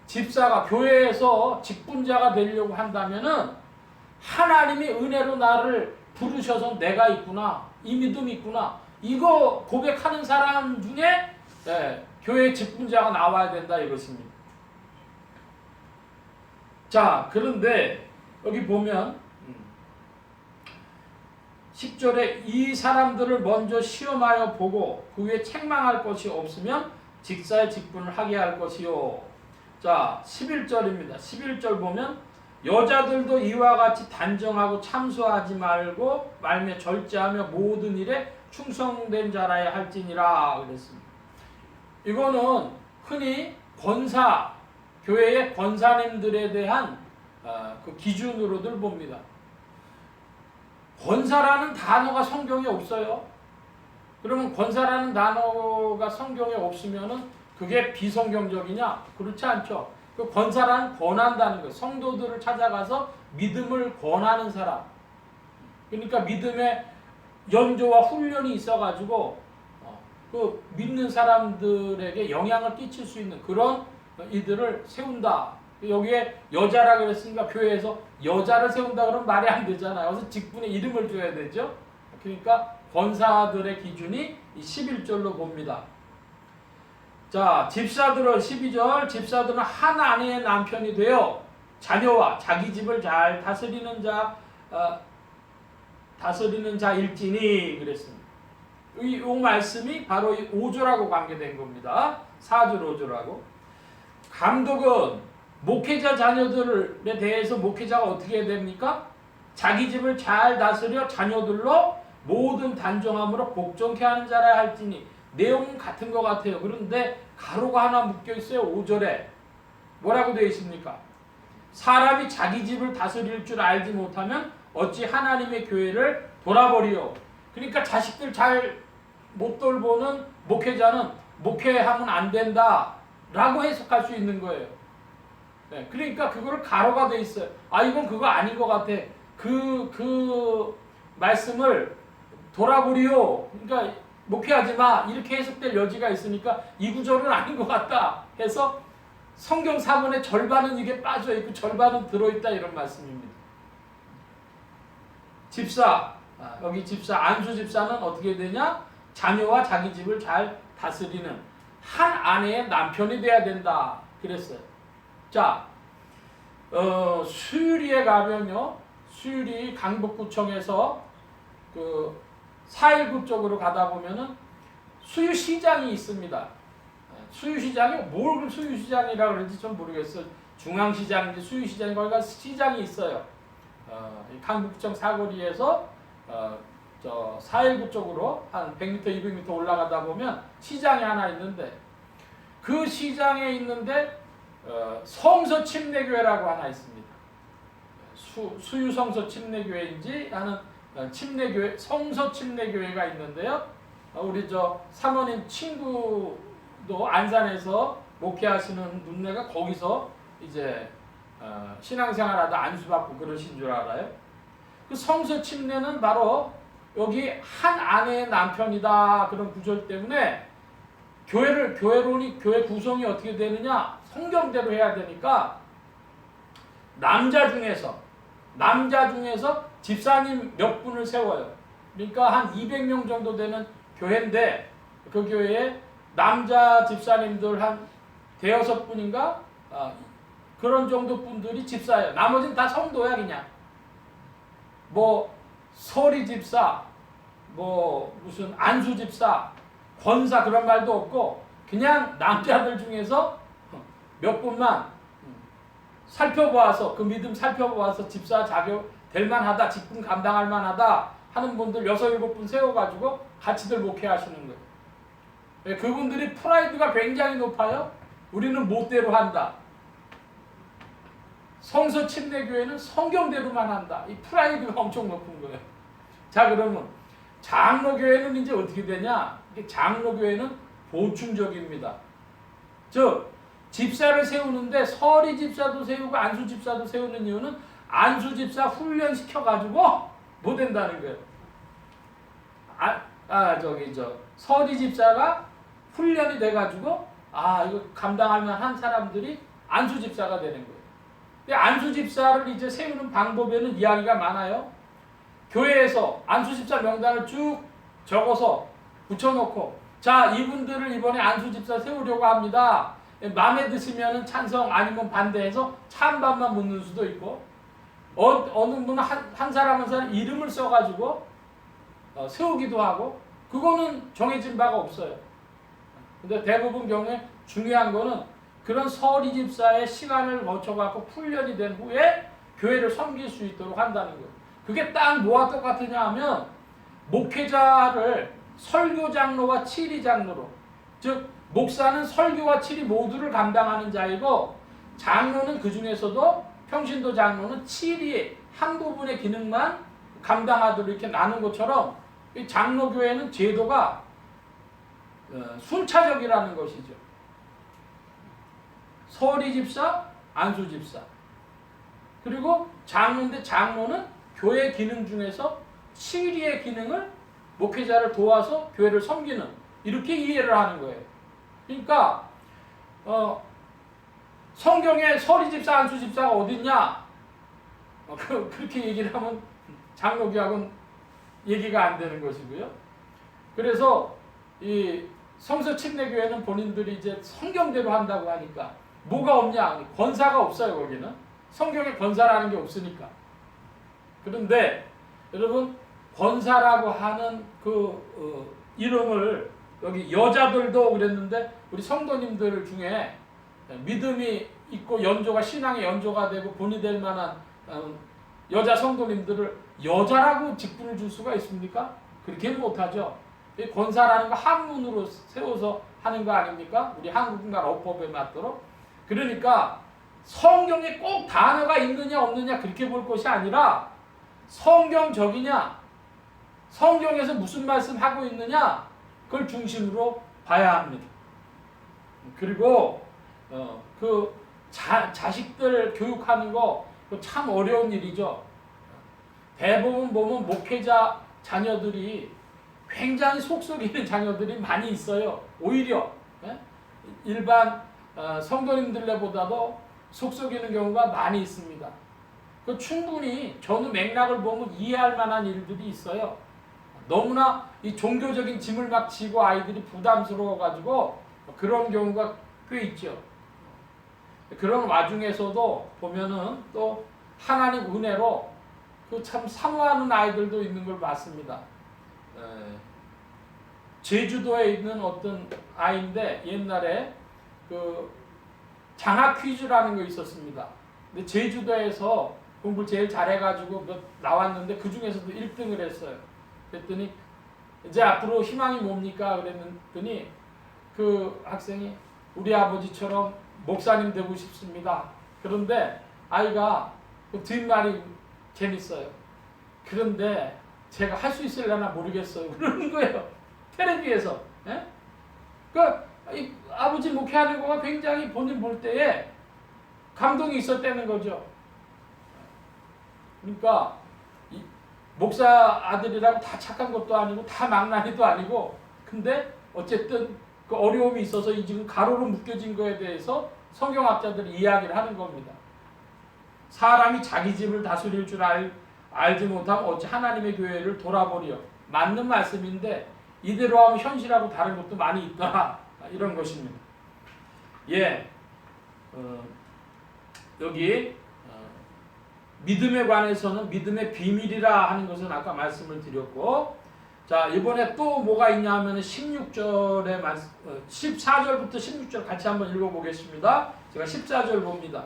집사가 교회에서 직분자가 되려고 한다면은 하나님이 은혜로 나를 부르셔서 내가 있구나, 이 믿음이 있구나, 이거 고백하는 사람 중에 교회 직분자가 나와야 된다 이것입니다. 자, 그런데 여기 보면 10절에 이 사람들을 먼저 시험하여 보고 그 후에 책망할 것이 없으면 직사의 직분을 하게 할 것이요. 자, 11절입니다. 11절 보면 여자들도 이와 같이 단정하고 참소하지 말고 말며 절제하며 모든 일에 충성된 자라야 할지니라 그랬습니다. 이거는 흔히 권사, 교회의 권사님들에 대한 그 기준으로들 봅니다. 권사라는 단어가 성경에 없어요. 그러면 권사라는 단어가 성경에 없으면은 그게 비성경적이냐? 그렇지 않죠. 그 권사라는 권한다는 거예요. 성도들을 찾아가서 믿음을 권하는 사람. 그러니까 믿음의 연조와 훈련이 있어가지고 그 믿는 사람들에게 영향을 끼칠 수 있는 그런 이들을 세운다. 여기에 여자라 그랬으니까 교회에서 여자를 세운다 그러면 말이 안 되잖아요. 그래서 직분의 이름을 줘야 되죠. 그러니까 권사들의 기준이 11절로 봅니다. 자, 집사들은 12절, 집사들은 한 아내의 남편이 되어 자녀와 자기 집을 잘 다스리는 자일지니 그랬습니다. 이 말씀이 바로 5절하고 관계된 겁니다. 4절, 5절하고. 감독은 목회자 자녀들에 대해서 목회자가 어떻게 해야 됩니까? 자기 집을 잘 다스려 자녀들로 모든 단정함으로 복종케 하는 자라 할지니. 내용은 같은 것 같아요. 그런데 가로가 하나 묶여 있어요. 5절에 뭐라고 되어 있습니까? 사람이 자기 집을 다스릴 줄 알지 못하면 어찌 하나님의 교회를 돌아버리요. 그러니까 자식들 잘 못 돌보는 목회자는 목회하면 안 된다 라고 해석할 수 있는 거예요. 네, 그러니까 그거를 가로가 돼 있어요. 아, 이건 그거 아닌 것 같아. 그 말씀을 돌아보리요. 그러니까 목회하지 마. 이렇게 해석될 여지가 있으니까 이 구절은 아닌 것 같다 해서 성경 사본의 절반은 이게 빠져 있고 절반은 들어있다 이런 말씀입니다. 집사, 여기 집사, 안수 집사는 어떻게 되냐? 자녀와 자기 집을 잘 다스리는 한 아내의 남편이 돼야 된다 그랬어요. 자, 수유리에 가면요, 수유리 강북구청에서 그 419 쪽으로 가다 보면은 수유시장이 있습니다. 수유시장이 뭘 수유시장이라고 그런지 좀 모르겠어요. 중앙시장인지 수유시장인지 거기가 시장이 있어요. 강북구청 사거리에서 저 419 쪽으로 한 100m, 200m 올라가다 보면 시장이 하나 있는데 그 시장에 있는데 성서 침례교회라고 하나 있습니다. 수유 성서 침례교회인지 하는 침례교회, 성서 침례교회가 있는데요. 우리 저 사모님 친구도 안산에서 목회하시는 눈네가 거기서 이제 신앙생활하다 안수받고 그러신 줄 알아요. 그 성서 침례는 바로 여기 한 아내의 남편이다 그런 구절 때문에 교회 구성이 어떻게 되느냐? 성경대로 해야 되니까 남자 중에서 집사님 몇 분을 세워요. 그러니까 한 200명 정도 되는 교회인데 그 교회에 남자 집사님들 한 대여섯 분인가 그런 정도 분들이 집사예요. 나머지는 다 성도야 그냥. 뭐 서리 집사, 뭐 무슨 안수 집사, 권사 그런 말도 없고 그냥 남자들 중에서 몇 분만 살펴보아서 그 믿음 살펴보아서 집사 자격 될 만하다, 직분 감당할 만하다 하는 분들 6, 7분 세워가지고 같이들 목회하시는 거예요. 그분들이 프라이드가 굉장히 높아요. 우리는 못대로 한다. 성서 침례교회는 성경대로만 한다. 이 프라이드가 엄청 높은 거예요. 자, 그러면 장로교회는 이제 어떻게 되냐? 장로교회는 보충적입니다. 즉 집사를 세우는데 서리 집사도 세우고 안수 집사도 세우는 이유는 안수 집사 훈련시켜가지고 못 된다는 거예요. 서리 집사가 훈련이 돼가지고 이거 감당할 만한 사람들이 안수 집사가 되는 거예요. 근데 안수 집사를 이제 세우는 방법에는 이야기가 많아요. 교회에서 안수 집사 명단을 쭉 적어서 붙여놓고, 자, 이분들을 이번에 안수 집사 세우려고 합니다. 마음에 드시면 찬성, 아니면 반대해서 찬반만 묻는 수도 있고, 어느 분 한 사람 한 사람 이름을 써가지고 세우기도 하고, 그거는 정해진 바가 없어요. 근데 대부분 경우에 중요한 거는 그런 서리 집사의 시간을 거쳐갖고 훈련이 된 후에 교회를 섬길 수 있도록 한다는 거예요. 그게 딱 뭐와 똑같으냐 하면, 목회자를 설교 장로와 치리 장로로, 즉 목사는 설교와 치리 모두를 감당하는 자이고, 장로는 그 중에서도 평신도 장로는 치리의 한 부분의 기능만 감당하도록 이렇게 나눈 것처럼, 이 장로교회는 제도가 순차적이라는 것이죠. 서리 집사, 안수 집사, 그리고 장로인데 장로는 교회 기능 중에서 치리의 기능을 목회자를 도와서 교회를 섬기는, 이렇게 이해를 하는 거예요. 그러니까 성경에 서리 집사, 안수 집사가 어딨냐? 그렇게 얘기를 하면 장로교하고는 얘기가 안 되는 것이고요. 그래서 이 성서 침례교회는 본인들이 이제 성경대로 한다고 하니까 뭐가 없냐? 권사가 없어요. 거기는 성경에 권사라는 게 없으니까. 그런데 여러분, 권사라고 하는 그 이름을 여기 여자들도 그랬는데, 우리 성도님들 중에 믿음이 있고 연조가 신앙의 연조가 되고 본이 될 만한 여자 성도님들을 여자라고 직분을 줄 수가 있습니까? 그렇게는 못하죠. 권사라는 거 한문으로 세워서 하는 거 아닙니까? 우리 한국인과 어법에 맞도록. 그러니까 성경에 꼭 단어가 있느냐 없느냐 그렇게 볼 것이 아니라, 성경적이냐, 성경에서 무슨 말씀하고 있느냐, 그걸 중심으로 봐야 합니다. 그리고 그 자식들 교육하는 거 참 어려운 일이죠. 대부분 보면 목회자 자녀들이 굉장히 속 썩이는 자녀들이 많이 있어요. 오히려 일반 성도님들보다도 속 썩이는 경우가 많이 있습니다. 그 충분히 전후 맥락을 보면 이해할 만한 일들이 있어요. 너무나 이 종교적인 짐을 막 지고 아이들이 부담스러워가지고 그런 경우가 꽤 있죠. 그런 와중에서도 보면은 또 하나님 은혜로 그 참 사모하는 아이들도 있는 걸 봤습니다. 제주도에 있는 어떤 아이인데, 옛날에 그 장학 퀴즈라는 거 있었습니다. 근데 제주도에서 공부를 제일 잘해가지고 나왔는데 그 중에서도 1등을 했어요. 그랬더니 이제 앞으로 희망이 뭡니까? 그랬더니 그 학생이 우리 아버지처럼 목사님 되고 싶습니다. 그런데 아이가 그 뒷말이 재밌어요. 그런데 제가 할 수 있으려나 모르겠어요. 그러는 거예요. 텔레비에서. 예? 그러니까 이 아버지 목회하는 거가 굉장히 본인 볼 때에 감동이 있었다는 거죠. 그러니까 이 목사 아들이라고 다 착한 것도 아니고 다 망나니도 아니고, 근데 어쨌든 그 어려움이 있어서 이 지금 가로로 묶여진 거에 대해서 성경학자들이 이야기를 하는 겁니다. 사람이 자기 집을 다스릴 줄 알지 못하면 어찌 하나님의 교회를 돌아보려. 맞는 말씀인데 이대로 하면 현실하고 다른 것도 많이 있다. 이런 것입니다. 예, 여기 믿음에 관해서는 믿음의 비밀이라 하는 것은 아까 말씀을 드렸고, 자, 이번에 또 뭐가 있냐 하면 16절에 14절부터 16절 같이 한번 읽어보겠습니다. 제가 14절 봅니다.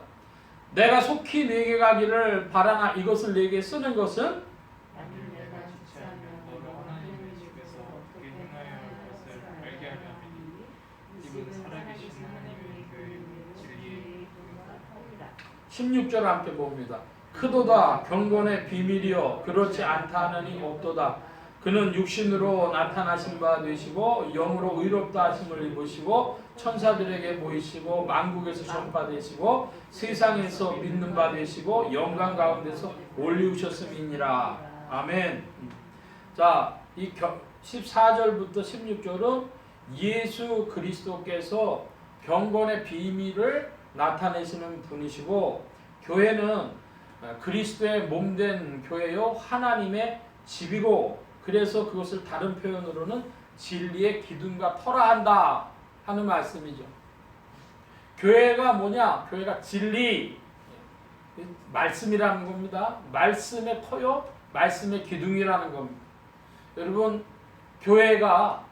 내가 속히 네게 가기를 바라나 이것을 네게 쓰는 것은 이분 살아계신 하나님의 진리의 16절 함께 봅니다. 크도다 경건의 비밀이요 그렇지 않다 하느니 없도다. 그는 육신으로 나타나신 바 되시고 영으로 의롭다 하심을 입으시고 천사들에게 보이시고 만국에서 전파되시고 세상에서 믿는 바 되시고 영광 가운데서 올리우셨음이니라. 아멘. 자, 이 14절부터 16절은 예수 그리스도께서 경건의 비밀을 나타내시는 분이시고 교회는 그리스도의 몸된 교회요 하나님의 집이고 그래서 그것을 다른 표현으로는 진리의 기둥과 터라한다 하는 말씀이죠. 교회가 뭐냐? 교회가 진리, 말씀이라는 겁니다. 말씀의 터요, 말씀의 기둥이라는 겁니다. 여러분, 교회가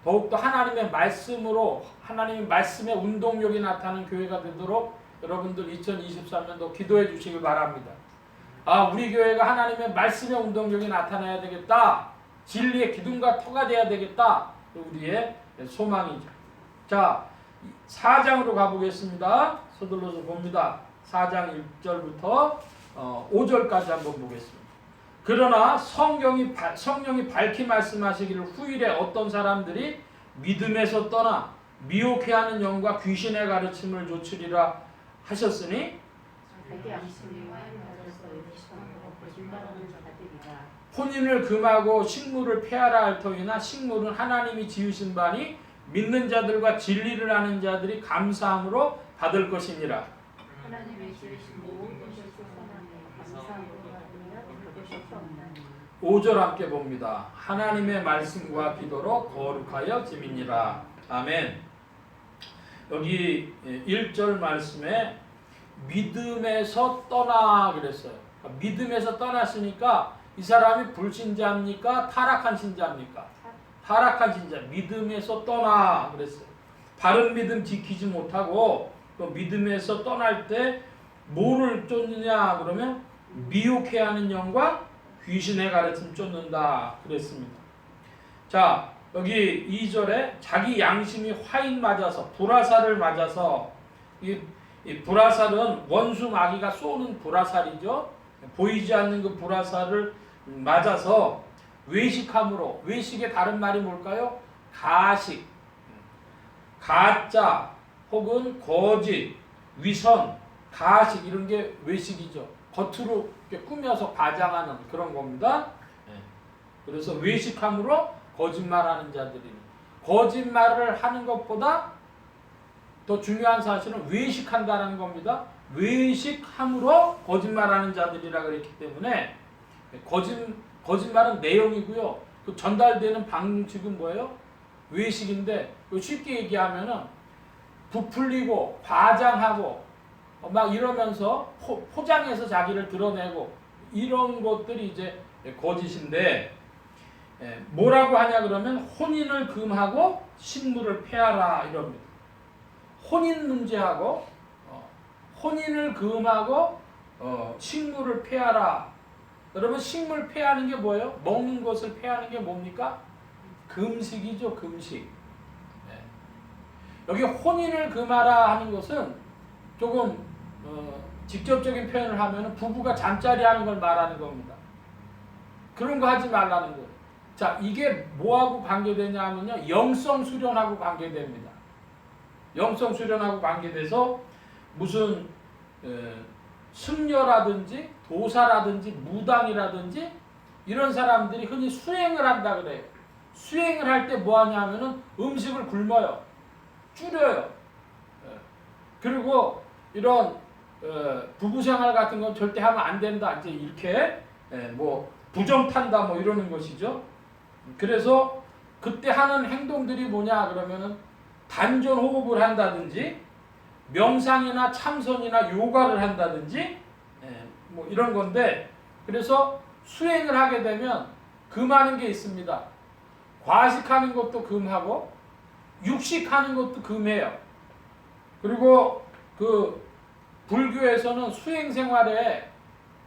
더욱더 하나님의 말씀으로 하나님의 말씀의 운동력이 나타나는 교회가 되도록 여러분들 2023년도 기도해 주시길 바랍니다. 우리 교회가 하나님의 말씀의 운동력이 나타나야 되겠다. 진리의 기둥과 터가 돼야 되겠다. 우리의 소망이죠. 자, 4장으로 가보겠습니다. 서둘러서 봅니다. 4장 1절부터 5절까지 한번 보겠습니다. 그러나 성령이 밝히 말씀하시기를 후일에 어떤 사람들이 믿음에서 떠나 미혹해하는 영과 귀신의 가르침을 조치리라 하셨으니 혼인을 금하고 식물을 폐하라 할 터이나 식물은 하나님이 지으신 바니 믿는 자들과 진리를 아는 자들이 감사함으로 받을 것이니라. 하나님의 지으신 모든 것을 감사함으로 받으면 그것이 없나니. 5절 함께 봅니다. 하나님의 말씀과 기도로 거룩하여 지미니라. 아멘. 여기 1절 말씀에 믿음에서 떠나 그랬어요. 믿음에서 떠났으니까 이 사람이 불신자입니까? 타락한 신자입니까? 타락한 신자. 믿음에서 떠나 그랬어요. 바른 믿음 지키지 못하고 또 믿음에서 떠날 때 뭐를 쫓느냐 그러면 미혹해하는 영과 귀신의 가르침 쫓는다 그랬습니다. 자, 여기 2절에 자기 양심이 화인 맞아서 불화살을 맞아서 이 불화살은 원수 마귀가 쏘는 불화살이죠. 보이지 않는 그 불화살을 맞아서 외식함으로, 외식의 다른 말이 뭘까요? 가식, 가짜 혹은 거짓, 위선, 가식 이런 게 외식이죠. 겉으로 이렇게 꾸며서 과장하는 그런 겁니다. 그래서 외식함으로 거짓말하는 자들이 거짓말을 하는 것보다 더 중요한 사실은 외식한다는 겁니다. 외식함으로 거짓말하는 자들이라 그랬기 때문에 거짓말은 내용이고요. 그 전달되는 방식은 뭐예요? 외식인데 쉽게 얘기하면은 부풀리고 과장하고 막 이러면서 포장해서 자기를 드러내고 이런 것들이 이제 거짓인데 뭐라고 하냐 그러면 혼인을 금하고 식물을 폐하라 이럽니다. 혼인 문제하고 혼인을 금하고 식물을 폐하라. 여러분 식물 폐하는 게 뭐예요? 먹는 것을 폐하는 게 뭡니까? 금식이죠. 금식. 여기 혼인을 금하라 하는 것은 조금 직접적인 표현을 하면 부부가 잠자리 하는 걸 말하는 겁니다. 그런 거 하지 말라는 거예요. 자, 이게 뭐하고 관계되냐 하면요. 영성 수련하고 관계됩니다. 영성 수련하고 관계돼서 무슨 승려라든지 도사라든지 무당이라든지 이런 사람들이 흔히 수행을 한다 그래요. 수행을 할 때 뭐 하냐 하면은 음식을 굶어요. 줄여요. 그리고 이런 부부생활 같은 건 절대 하면 안 된다. 이제 이렇게 뭐 부정 탄다 뭐 이러는 것이죠. 그래서 그때 하는 행동들이 뭐냐 그러면은 단전 호흡을 한다든지 명상이나 참선이나 요가를 한다든지 뭐 이런 건데 그래서 수행을 하게 되면 금하는 게 있습니다. 과식하는 것도 금하고 육식하는 것도 금해요. 그리고 그 불교에서는 수행 생활에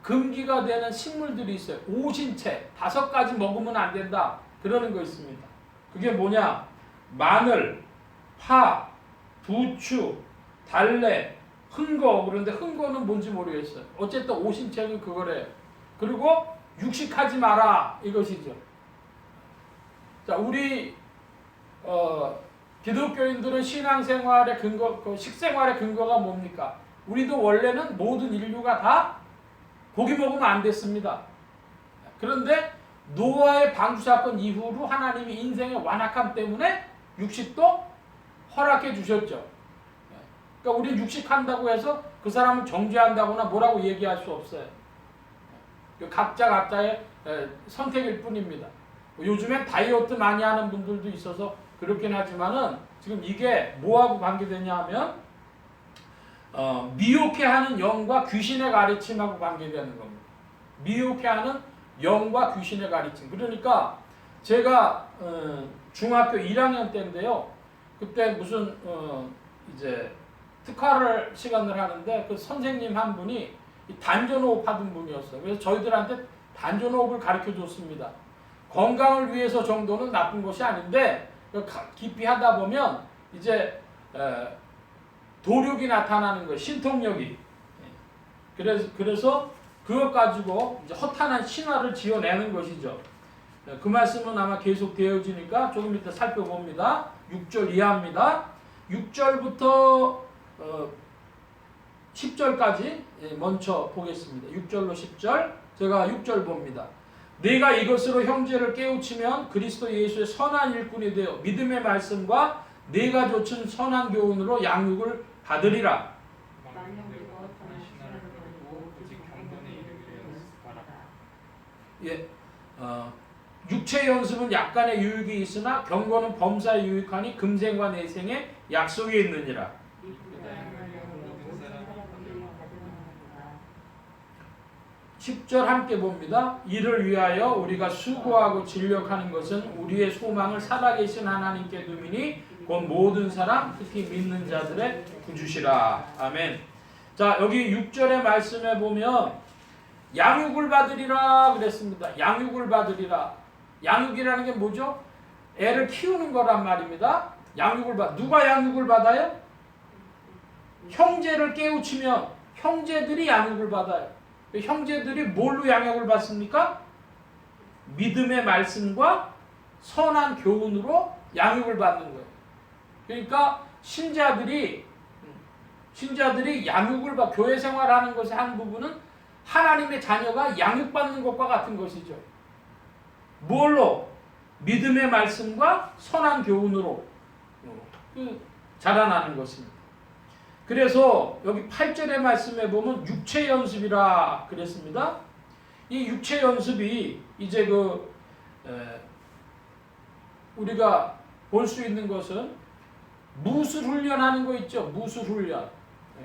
금기가 되는 식물들이 있어요. 오신채 5가지 먹으면 안 된다. 그러는 거 있습니다. 그게 뭐냐? 마늘, 파, 부추, 달래, 흥거. 그런데 흥거는 뭔지 모르겠어요. 어쨌든 오신채는 그거래요. 그리고 육식하지 마라 이것이죠. 자, 우리 기독교인들은 신앙생활의 근거, 식생활의 근거가 뭡니까? 우리도 원래는 모든 인류가 다 고기 먹으면 안 됐습니다. 그런데 노아의 방주 사건 이후로 하나님이 인생의 완악함 때문에 육식도 허락해 주셨죠. 그러니까 우리 육식한다고 해서 그 사람을 정죄한다거나 뭐라고 얘기할 수 없어요. 각자의 선택일 뿐입니다. 요즘엔 다이어트 많이 하는 분들도 있어서 그렇긴 하지만은 지금 이게 뭐하고 관계되냐 하면 미혹해하는 영과 귀신의 가르침하고 관계되는 겁니다. 미혹해하는 영과 귀신의 가르침. 그러니까 제가 중학교 1학년 때인데요. 그때 무슨 이제 특화를 시간을 하는데 그 선생님 한 분이 단전호흡 하던 분이었어요. 그래서 저희들한테 단전호흡을 가르쳐 줬습니다. 건강을 위해서 정도는 나쁜 것이 아닌데 깊이 하다 보면 이제 도력이 나타나는 거예요. 신통력이. 그래서 그것 가지고 이제 허탄한 신화를 지어내는 것이죠. 그 말씀은 아마 계속 되어지니까 조금 이따 살펴봅니다. 6절 이하입니다. 6절부터 10절까지 먼저 보겠습니다. 6절로 10절. 제가 6절 봅니다. 내가 이것으로 형제를 깨우치면 그리스도 예수의 선한 일꾼이 되어 믿음의 말씀과 내가 조친 선한 교훈으로 양육을 받으리라. 예, 육체 연습은 약간의 유익이 있으나 경건은 범사에 유익하니 금생과 내생에 약속이 있느니라. 10절 함께 봅니다. 이를 위하여 우리가 수고하고 진력하는 것은 우리의 소망을 살아계신 하나님께 두미니 곧 모든 사람 특히 믿는 자들의 구주시라. 아멘. 자, 여기 6절의 말씀에 보면 양육을 받으리라 그랬습니다. 양육을 받으리라. 양육이라는 게 뭐죠? 애를 키우는 거란 말입니다. 누가 양육을 받아요? 형제를 깨우치면 형제들이 양육을 받아요. 형제들이 뭘로 양육을 받습니까? 믿음의 말씀과 선한 교훈으로 양육을 받는 거예요. 그러니까 신자들이 양육을 받, 교회 생활하는 것의 한 부분은 하나님의 자녀가 양육받는 것과 같은 것이죠. 뭘로? 믿음의 말씀과 선한 교훈으로 자라나는 것입니다. 그래서 여기 8절의 말씀에 보면 육체 연습이라 그랬습니다. 이 육체 연습이 이제 우리가 볼 수 있는 것은 무술 훈련하는 거 있죠. 무술 훈련.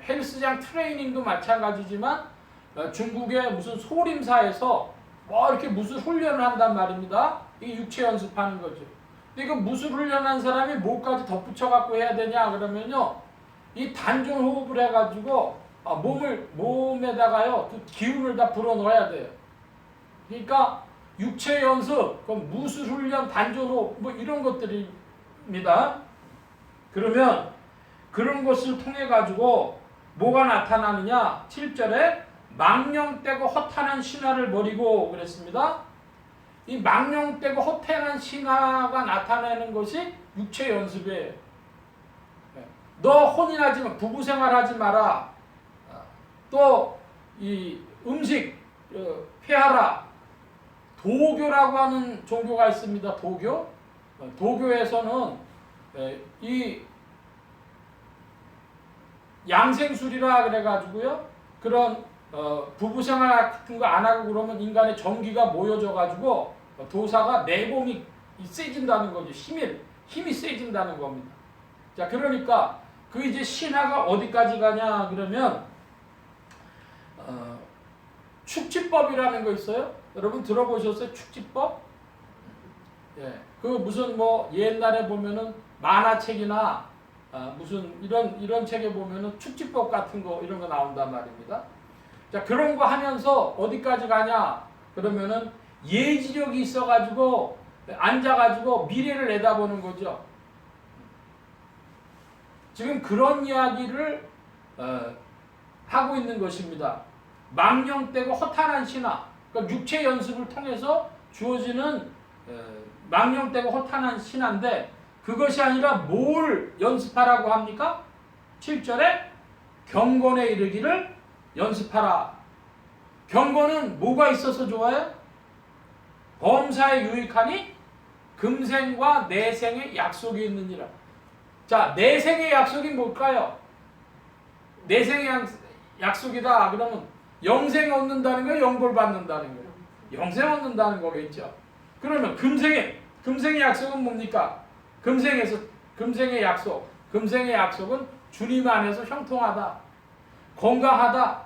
헬스장 트레이닝도 마찬가지지만 중국의 무슨 소림사에서 뭐 이렇게 무술 훈련을 한단 말입니다. 이게 육체 연습하는 거죠. 근데 그 무술 훈련한 사람이 뭐까지 덧붙여 갖고 해야 되냐 그러면요. 이 단전 호흡을 해가지고 몸에다가요 그 기운을 다 불어넣어야 돼요. 그러니까 육체 연습, 무술 훈련, 단전 호흡 뭐 이런 것들입니다. 그러면 그런 것을 통해 가지고 뭐가 나타나느냐? 7절에 망령되고 허탄한 신화를 버리고 그랬습니다. 이 망령되고 허탄한 신화가 나타내는 것이 육체 연습이에요. 너 혼인하지 마, 부부 생활하지 마라. 또 이 음식 피하라. 도교라고 하는 종교가 있습니다. 도교에서는 이 양생술이라 그래가지고요. 그런 부부생활 같은 거 안 하고 그러면 인간의 정기가 모여져 가지고 도사가 내공이 세진다는 거죠. 힘이 세진다는 겁니다. 자, 그러니까 그 이제 신화가 어디까지 가냐 그러면 축지법이라는 거 있어요. 여러분 들어보셨어요? 축지법? 예, 그 무슨 뭐 옛날에 보면은 만화책이나 무슨 이런 책에 보면은 축지법 같은 거 이런 거 나온단 말입니다. 자, 그런 거 하면서 어디까지 가냐 그러면은 예지력이 있어가지고 앉아가지고 미래를 내다보는 거죠. 지금 그런 이야기를 하고 있는 것입니다. 망령되고 허탄한 신화, 그러니까 육체 연습을 통해서 주어지는 망령되고 허탄한 신화인데 그것이 아니라 뭘 연습하라고 합니까? 7절에 경건에 이르기를 연습하라. 경건은 뭐가 있어서 좋아요? 범사에 유익하니 금생과 내생의 약속이 있느니라. 자, 내생의 약속이 뭘까요? 내생의 약속이다. 그러면 영생 얻는다는 거예요? 영벌 받는다는 거예요? 영생 얻는다는 거겠죠. 그러면 금생의 약속은 뭡니까? 금생의 약속은 주님 안에서 형통하다, 건강하다,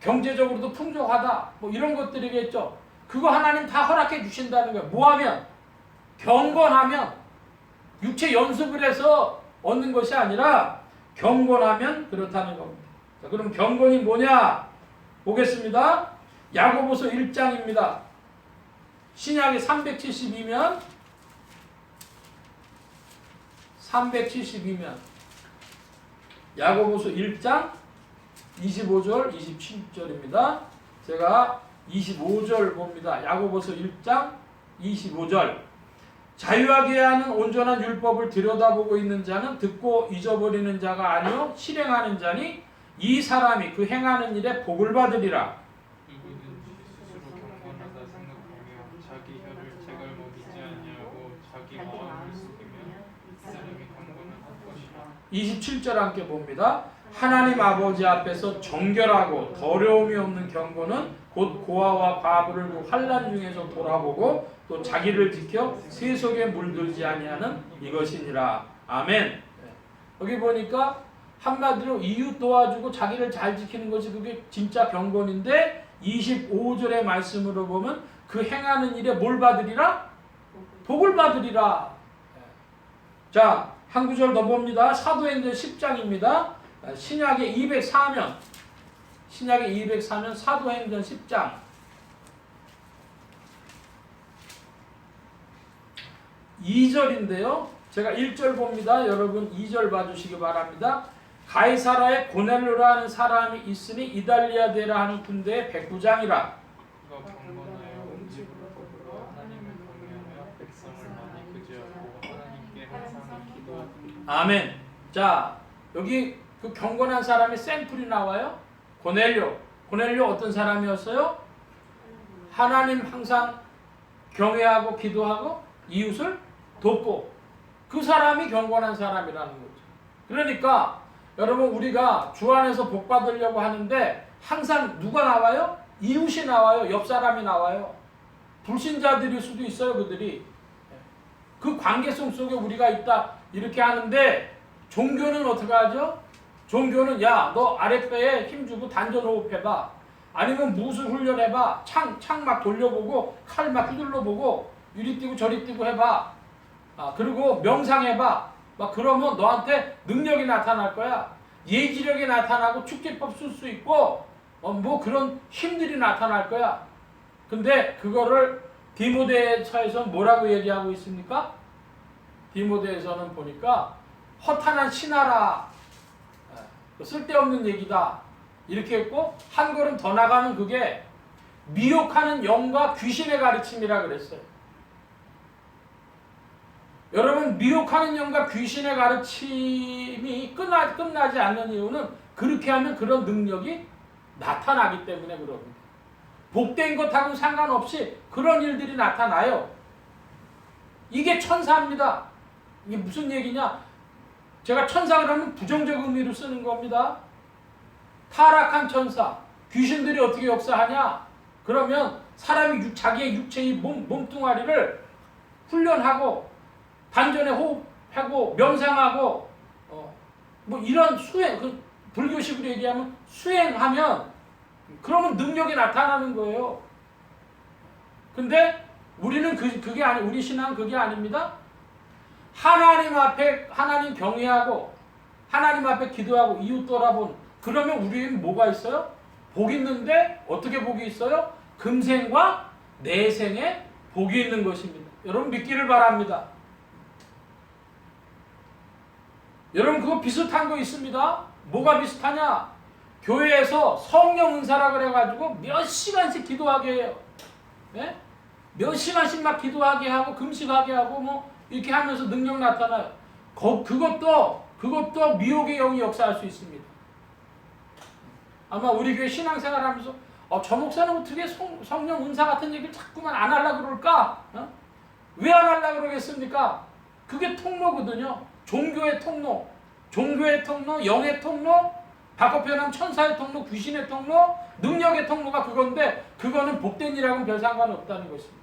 경제적으로도 풍족하다, 이런 것들이겠죠. 그거 하나님 다 허락해 주신다는 거예요. 뭐하면? 경건하면, 육체 연습을 해서 얻는 것이 아니라 경건하면 그렇다는 겁니다. 자, 그럼 경건이 뭐냐? 보겠습니다. 야고보서 1장입니다. 신약이 372면 야고보서 1장 25절 27절입니다. 제가 25절 봅니다. 야고보서 1장 25절. 자유하게 하는 온전한 율법을 들여다보고 있는 자는 듣고 잊어버리는 자가 아니요 실행하는 자니 이 사람이 그 행하는 일에 복을 받으리라. 누구든지 스스로 경건하다 생각하며 자기 혀를 제갈먹이지 아니하고 자기 마음을 속이면 이 사람이 경건한 것이라. 27절 함께 봅니다. 하나님 아버지 앞에서 정결하고 더러움이 없는 경건은 곧 고아와 바보를 그 환난 중에서 돌아보고 또 자기를 지켜 세속에 물들지 아니하는 이것이니라. 아멘. 여기 보니까 한마디로 이웃 도와주고 자기를 잘 지키는 것이 그게 진짜 경건인데 25절의 말씀으로 보면 그 행하는 일에 뭘 받으리라? 복을 받으리라. 자, 한 구절 더 봅니다. 사도행전 10장입니다. 신약의 204면 사도행전 10장 2절인데요. 제가 1절 봅니다. 여러분 2절 봐주시기 바랍니다. 가이사라에 고넬료라는 사람이 있으니 이달리아 데라 하는 군대의 백부장이라. 그가 경건하여 음식으로 하나님을 경외하며 백성을 많이 구제하고 하나님께 항상 기도하더니. 아멘. 자, 여기 그 경건한 사람의 샘플이 나와요. 고넬료 어떤 사람이었어요? 하나님 항상 경외하고 기도하고 이웃을 돕고 그 사람이 경건한 사람이라는 거죠. 그러니까 여러분 우리가 주 안에서 복 받으려고 하는데 항상 누가 나와요? 이웃이 나와요. 옆 사람이 나와요. 불신자들일 수도 있어요. 그들이. 그 관계성 속에 우리가 있다 이렇게 하는데 종교는 어떻게 하죠? 종교는 야, 너 아랫배에 힘주고 단전 호흡해봐. 아니면 무술 훈련해봐. 창 막 돌려보고 칼 막 휘둘러보고 이리 뛰고 저리 뛰고 해봐. 그리고 명상해봐. 막 그러면 너한테 능력이 나타날 거야. 예지력이 나타나고 축제법 쓸 수 있고 그런 힘들이 나타날 거야. 근데 그거를 디모데서에서는 뭐라고 얘기하고 있습니까? 디모데에서는 보니까 허탄한 신하라. 쓸데없는 얘기다. 이렇게 했고 한 걸음 더 나가면 그게 미혹하는 영과 귀신의 가르침이라 그랬어요. 여러분 미혹하는 영과 귀신의 가르침이 끝나지 않는 이유는 그렇게 하면 그런 능력이 나타나기 때문에 그럽니다. 복된 것하고는 상관없이 그런 일들이 나타나요. 이게 천사입니다. 이게 무슨 얘기냐? 제가 천사 그러면 부정적 의미로 쓰는 겁니다. 타락한 천사, 귀신들이 어떻게 역사하냐? 그러면 사람이 자기의 육체의 몸뚱아리를 훈련하고 단전에 호흡하고 명상하고 이런 수행, 불교식으로 얘기하면 수행하면 그러면 능력이 나타나는 거예요. 근데 우리는 그게 아니, 우리 신앙은 그게 아닙니다. 하나님 앞에 하나님 경외하고 하나님 앞에 기도하고 이웃 돌아본 그러면 우리는 뭐가 있어요? 복 있는데 어떻게 복이 있어요? 금생과 내생에 복이 있는 것입니다. 여러분 믿기를 바랍니다. 여러분 그거 비슷한 거 있습니다. 뭐가 비슷하냐? 교회에서 성령 은사라 그래가지고 몇 시간씩 기도하게 해요. 네? 몇 시간씩 막 기도하게 하고 금식하게 하고 이렇게 하면서 능력 나타나요. 그것도 미혹의 영이 역사할 수 있습니다. 아마 우리 교회 신앙생활하면서 저 목사는 어떻게 성령 은사 같은 얘기를 자꾸만 안 하려고 그럴까? 왜 안 하려고 그러겠습니까? 그게 통로거든요. 종교의 통로. 종교의 통로, 영의 통로, 바꿔 표현하면 천사의 통로, 귀신의 통로, 능력의 통로가 그건데 그거는 복된 일하고는 별 상관없다는 것입니다.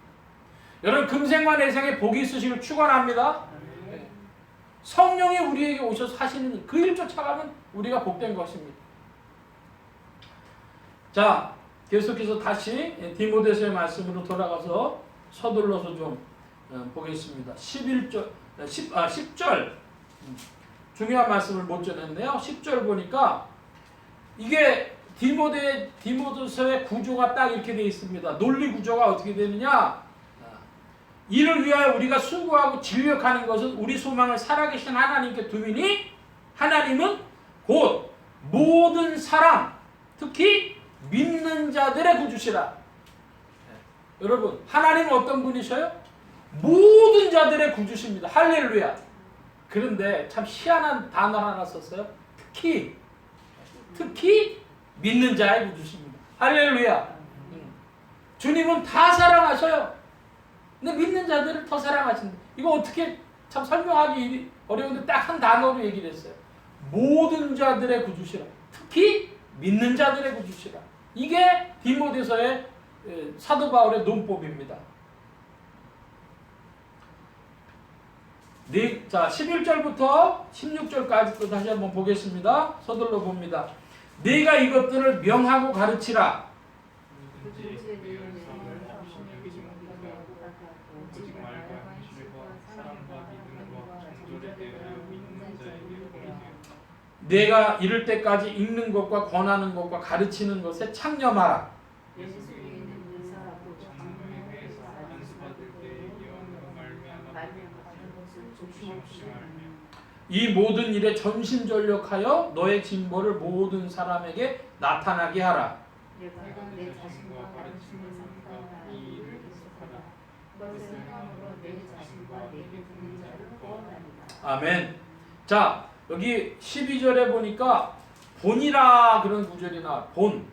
여러분 금생과 내생에 복이 있으시길 축원합니다. 성령이 우리에게 오셔서 하시는 그 일 쫓아가면 우리가 복된 것입니다. 자, 계속해서 다시 디모데서의 말씀으로 돌아가서 서둘러서 좀 보겠습니다. 10절 중요한 말씀을 못 전했네요. 10절 보니까 이게 디모데서의 구조가 딱 이렇게 되어 있습니다. 논리 구조가 어떻게 되느냐? 이를 위하여 우리가 수고하고 진력하는 것은 우리 소망을 살아계신 하나님께 두이니 하나님은 곧 모든 사람 특히 믿는 자들의 구주시라. 여러분 하나님은 어떤 분이셔요? 모든 자들의 구주십니다. 할렐루야. 그런데 참 희한한 단어 하나 썼어요. 특히 믿는 자의 구주십니다. 할렐루야. 주님은 다 사랑하셔요. 근데 믿는 자들을 더 사랑하신다. 이거 어떻게 참 설명하기 어려운데 딱 한 단어로 얘기를 했어요. 모든 자들의 구주시라. 특히 믿는 자들의 구주시라. 이게 디모데서의 사도 바울의 논법입니다. 자, 11절부터 16절까지 또 다시 한번 보겠습니다. 서둘러 봅니다. 네가 이것들을 명하고 가르치라. 내가 이를 때까지 읽는 것과 권하는 것과 가르치는 것에 창념하라. 이 모든 일에 전심전력하여 너의 진보를 모든 사람에게 나타나게 하라. 아멘. 자, 여기 12절에 보니까 본이라 그런 구절이 나와. 본.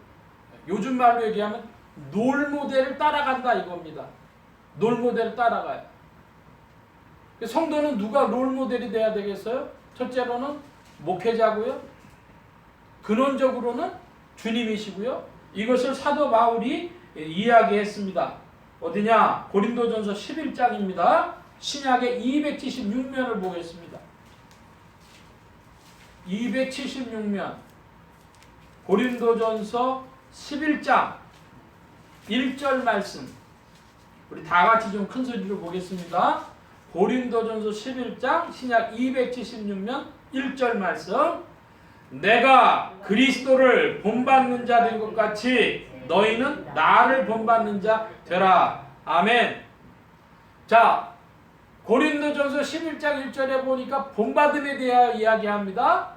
요즘 말로 얘기하면 롤모델을 따라간다 이겁니다. 롤모델을 따라가요. 성도는 누가 롤모델이 돼야 되겠어요? 첫째로는 목회자고요. 근원적으로는 주님이시고요. 이것을 사도 바울이 이야기했습니다. 어디냐? 고린도전서 11장입니다. 신약의 276면을 보겠습니다. 276면 고린도전서 11장 1절 말씀 우리 다같이 좀 큰 소리로 보겠습니다. 고린도전서 11장 신약 276면 1절 말씀 내가 그리스도를 본받는 자 된 것 같이 너희는 나를 본받는 자 되라. 아멘. 자, 고린도전서 11장 1절에 보니까 본받음에 대하여 이야기합니다.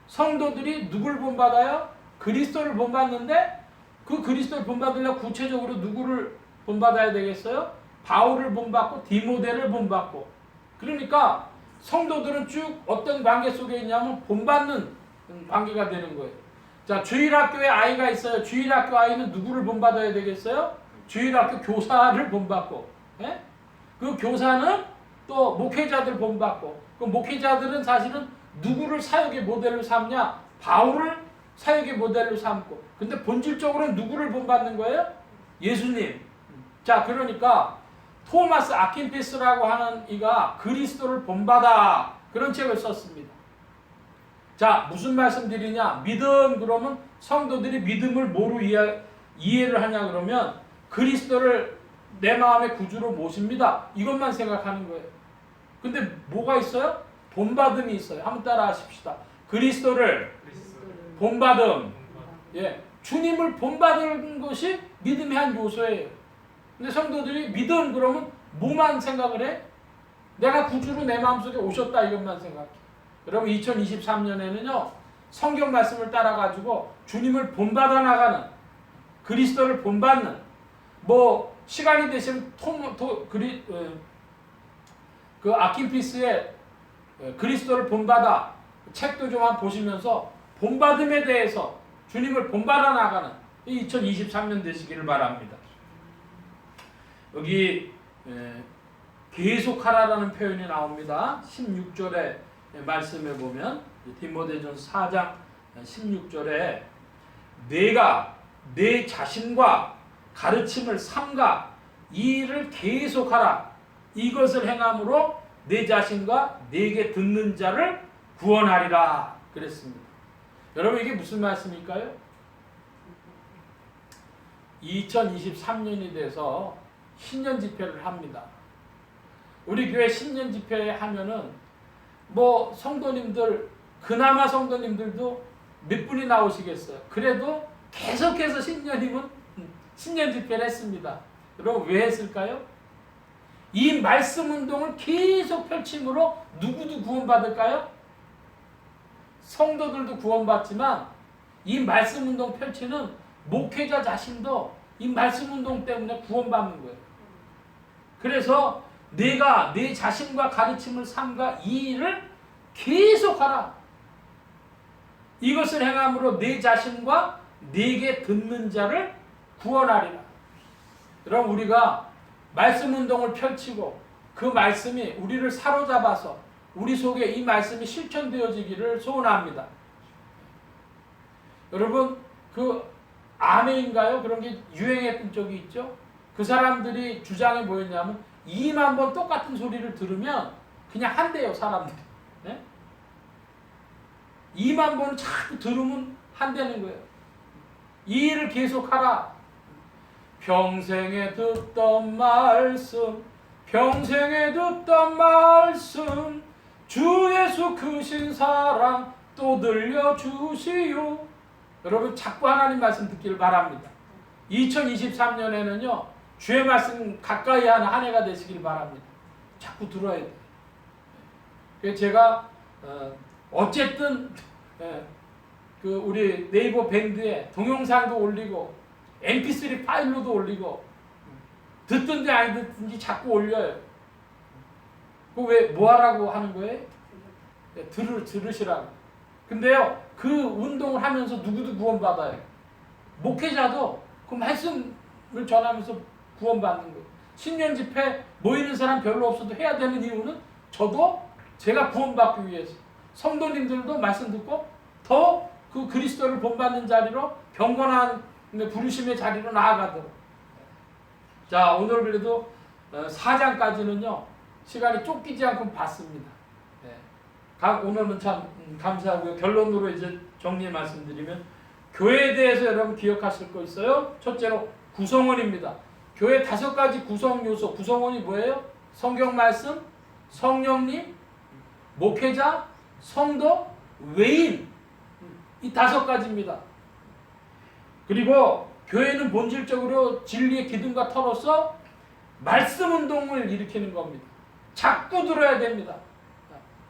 성도들이 누굴 본받아요? 그리스도를 본받는데 그 그리스도를 본받으려면 구체적으로 누구를 본받아야 되겠어요? 바울을 본받고 디모데를 본받고. 그러니까 성도들은 쭉 어떤 관계 속에 있냐면 본받는 관계가 되는 거예요. 자, 주일학교에 아이가 있어요. 주일학교 아이는 누구를 본받아야 되겠어요? 주일학교 교사를 본받고. 예? 그 교사는 또 목회자들 본받고. 그 목회자들은 사실은 누구를 사역의 모델로 삼냐? 바울을 사역의 모델로 삼고. 근데 본질적으로는 누구를 본받는 거예요? 예수님. 자, 그러니까 토마스 아킨피스라고 하는 이가 그리스도를 본받아 그런 책을 썼습니다. 자, 무슨 말씀 드리냐? 믿음 그러면 성도들이 믿음을 뭐로 이해를 하냐 그러면 그리스도를 내 마음의 구주로 모십니다. 이것만 생각하는 거예요. 근데 뭐가 있어요? 본받음이 있어요. 한번 따라 하십시다. 그리스도를 본받음. 예, 주님을 본받는 것이 믿음의 한 요소예요. 근데 성도들이 믿음 그러면 뭐만 생각을 해? 내가 구주로 내 마음속에 오셨다 이것만 생각해. 여러분 2023년에는요. 성경 말씀을 따라가지고 주님을 본받아 나가는 그리스도를 본받는 뭐 시간이 되시면 그 아킨피스의 그리스도를 본받아 책도 좀 한번 보시면서 본받음에 대해서 주님을 본받아 나가는 2023년 되시기를 바랍니다. 여기 계속하라라는 표현이 나옵니다. 16절의 말씀에 보면 디모데전서 4장 16절에 내가 내 자신과 가르침을 삼가 이 일을 계속하라. 이것을 행함으로 내 자신과 내게 듣는 자를 구원하리라 그랬습니다. 여러분 이게 무슨 말씀일까요? 2023년이 돼서 신년 집회를 합니다. 우리 교회 신년 집회 하면은 뭐 성도님들 그나마 성도님들도 몇 분이 나오시겠어요. 그래도 계속해서 신년 집회를 했습니다. 여러분 왜 했을까요? 이 말씀 운동을 계속 펼침으로 누구도 구원받을까요? 성도들도 구원받지만 이 말씀 운동 펼치는 목회자 자신도 이 말씀 운동 때문에 구원받는 거예요. 그래서 내가 내 자신과 가르침을 삼가 이 일을 계속하라. 이것을 행함으로 내 자신과 내게 듣는 자를 구원하리라. 여러분 우리가 말씀 운동을 펼치고 그 말씀이 우리를 사로잡아서 우리 속에 이 말씀이 실천되어지기를 소원합니다. 여러분 그 아멘인가요? 그런 게 유행했던 적이 있죠. 그 사람들이 주장이 뭐였냐면 2만 번 똑같은 소리를 들으면 그냥 한대요 사람들이. 네? 2만 번을 자꾸 들으면 한다는 거예요. 이 일을 계속하라. 평생에 듣던 말씀, 평생에 듣던 말씀, 주 예수 크신 사랑 또 들려주시오. 여러분 자꾸 하나님 말씀 듣기를 바랍니다. 2023년에는요 주의 말씀 가까이 하는 한 해가 되시길 바랍니다. 자꾸 들어야 돼요. 그래서 제가 어쨌든 그 우리 네이버 밴드에 동영상도 올리고 mp3 파일로도 올리고 듣든지 안 듣든지 자꾸 올려요. 그 왜 뭐하라고 하는 거예요? 들으시라고. 근데요 그 운동을 하면서 누구도 구원받아요. 목회자도 그 말씀을 전하면서 구원받는 거예요. 신년 집회 모이는 사람 별로 없어도 해야 되는 이유는 저도 제가 구원받기 위해서, 성도님들도 말씀 듣고 더 그 그리스도를 본받는 자리로 경건한 부르심의 자리로 나아가도록. 자 오늘 그래도 4장까지는요 시간이 쫓기지 않고 봤습니다. 오늘은 참 감사하고요. 결론으로 이제 정리 말씀드리면 교회에 대해서 여러분 기억하실 거 있어요? 첫째로 구성원입니다. 교회 5가지 구성 요소. 구성원이 뭐예요? 성경 말씀, 성령님, 목회자, 성도, 외인. 이 5가지입니다. 그리고 교회는 본질적으로 진리의 기둥과 터로서 말씀 운동을 일으키는 겁니다. 자꾸 들어야 됩니다.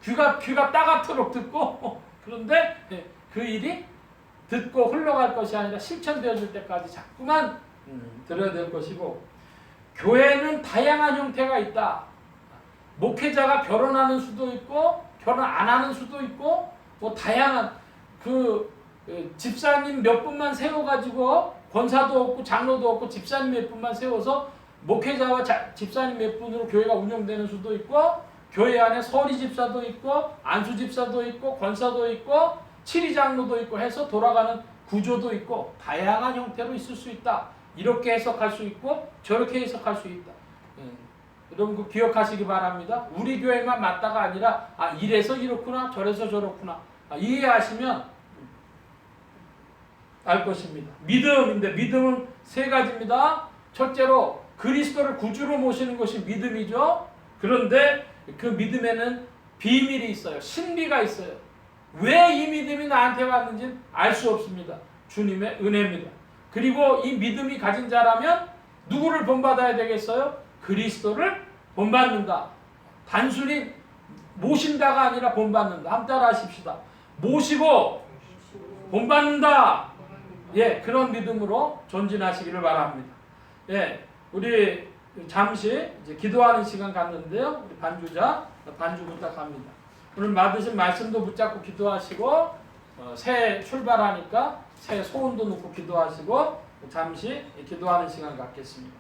귀가 따갑도록 듣고 그런데 그 일이 듣고 흘러갈 것이 아니라 실천되어질 때까지 자꾸만 들어야 될 것이고, 교회는 다양한 형태가 있다. 목회자가 결혼하는 수도 있고 결혼 안 하는 수도 있고 뭐 다양한 집사님 몇 분만 세워가지고 권사도 없고 장로도 없고 집사님 몇 분만 세워서 목회자와 집사님 몇 분으로 교회가 운영되는 수도 있고, 교회 안에 서리 집사도 있고 안수 집사도 있고 권사도 있고 치리장로도 있고 해서 돌아가는 구조도 있고 다양한 형태로 있을 수 있다. 이렇게 해석할 수 있고 저렇게 해석할 수 있다. 여러분 그 기억하시기 바랍니다. 우리 교회만 맞다가 아니라 이래서 이렇구나 저래서 저렇구나 이해하시면 알 것입니다. 믿음인데 믿음은 3가지입니다. 첫째로 그리스도를 구주로 모시는 것이 믿음이죠. 그런데 그 믿음에는 비밀이 있어요. 신비가 있어요. 왜 이 믿음이 나한테 왔는지는 알 수 없습니다. 주님의 은혜입니다. 그리고 이 믿음이 가진 자라면 누구를 본받아야 되겠어요? 그리스도를 본받는다. 단순히 모신다가 아니라 본받는다. 한번 따라 하십시다. 모시고 본받는다. 그런 믿음으로 전진하시기를 바랍니다. 우리 잠시 이제 기도하는 시간 갖는데요. 우리 반주 부탁합니다. 오늘 받으신 말씀도 붙잡고 기도하시고 새해 출발하니까 새해 소원도 놓고 기도하시고 잠시 기도하는 시간 갖겠습니다.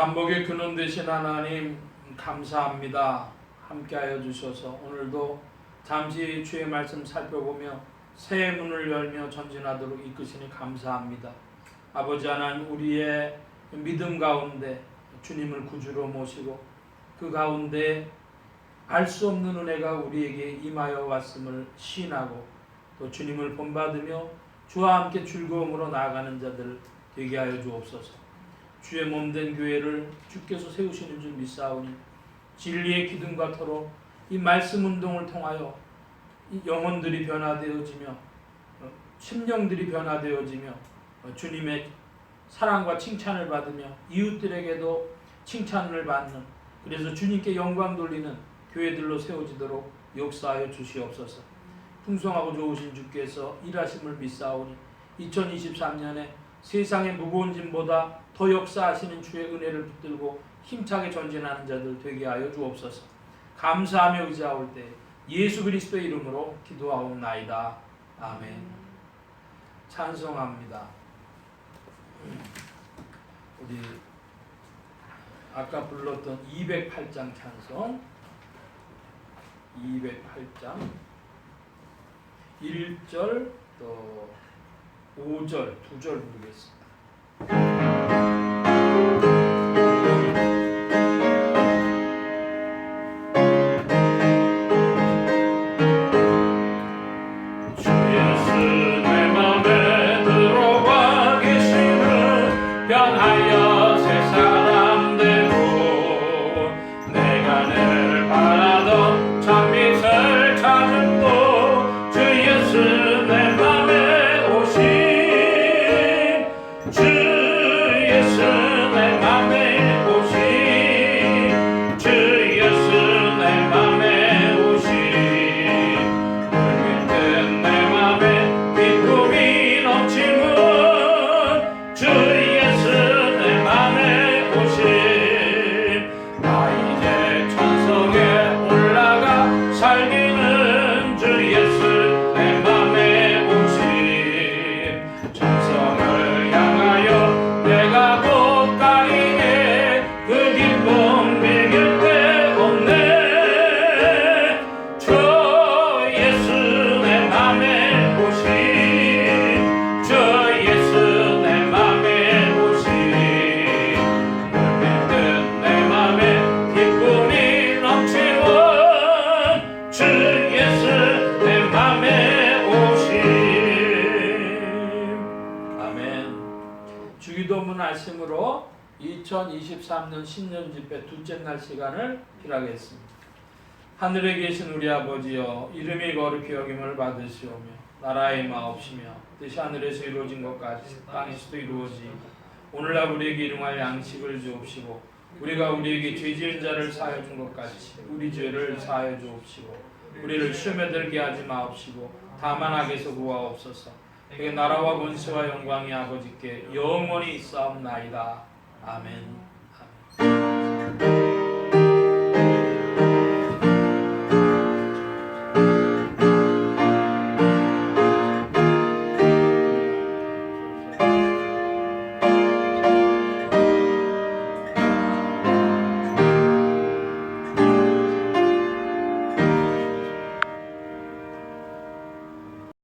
만복의 근원 되신 하나님 감사합니다. 함께하여 주셔서 오늘도 잠시 주의 말씀 살펴보며 새 문을 열며 전진하도록 이끄시니 감사합니다. 아버지 하나님, 우리의 믿음 가운데 주님을 구주로 모시고 그 가운데 알 수 없는 은혜가 우리에게 임하여 왔음을 시인하고 또 주님을 본받으며 주와 함께 즐거움으로 나아가는 자들 되게 하여 주옵소서. 주의 몸된 교회를 주께서 세우시는 줄 믿사오니 진리의 기둥과 터로 이 말씀 운동을 통하여 이 영혼들이 변화되어지며 심령들이 변화되어지며 주님의 사랑과 칭찬을 받으며 이웃들에게도 칭찬을 받는, 그래서 주님께 영광 돌리는 교회들로 세워지도록 역사하여 주시옵소서. 풍성하고 좋으신 주께서 일하심을 믿사오니 2023년에 세상의 무거운 짐보다 더 역사하시는 주의 은혜를 붙들고 힘차게 전진하는 자들 되게 하여 주옵소서. 감사하며 의지하올 때 예수 그리스도의 이름으로 기도하옵나이다. 아멘. 찬송합니다. 우리 아까 불렀던 208장 찬송, 208장 1절 또 5절 2절 부르겠습니다. 변하여 새 사람 되고 내가 늘 바라던 참빛을 찾은 또 주 예수 내 맘에 오신 주 예수 내 맘에 오신 주 예수 내 맘에 오신 울릴 땐 내 맘에 기쁨이 넘치는 주 살기는 주 예수 내 맘에 오신 천성을 향하여 내가 곧 가리네 그 기쁨 비길 데 없네 주 예수 내 맘에 오신 주 예수 내 맘에 오신 울릴 듯 내 맘에 기쁨이 넘치고 주 예수 내 맘에 오심. 아멘. 주기도문 하심으로 2023년 신년 집회 둘째 날 시간을 필요하겠습니다. 하늘에 계신 우리 아버지여, 이름이 거룩히 여김을 받으시오며 나라의 마옵시며 뜻이 하늘에서 이루어진 것 같이 땅에서도 이루어지고 오늘날 우리에게 일용할 양식을 주옵시고 우리가 우리에게 죄 지은 자를 사하여 준 것 같이 우리 죄를 사하여 주옵시고 우리를 시험에 들게 하지 마옵시고 다만 악에서 구하옵소서. 그게 나라와 권세와 영광이 아버지께 영원히 있사옵나이다. 아멘. 아멘.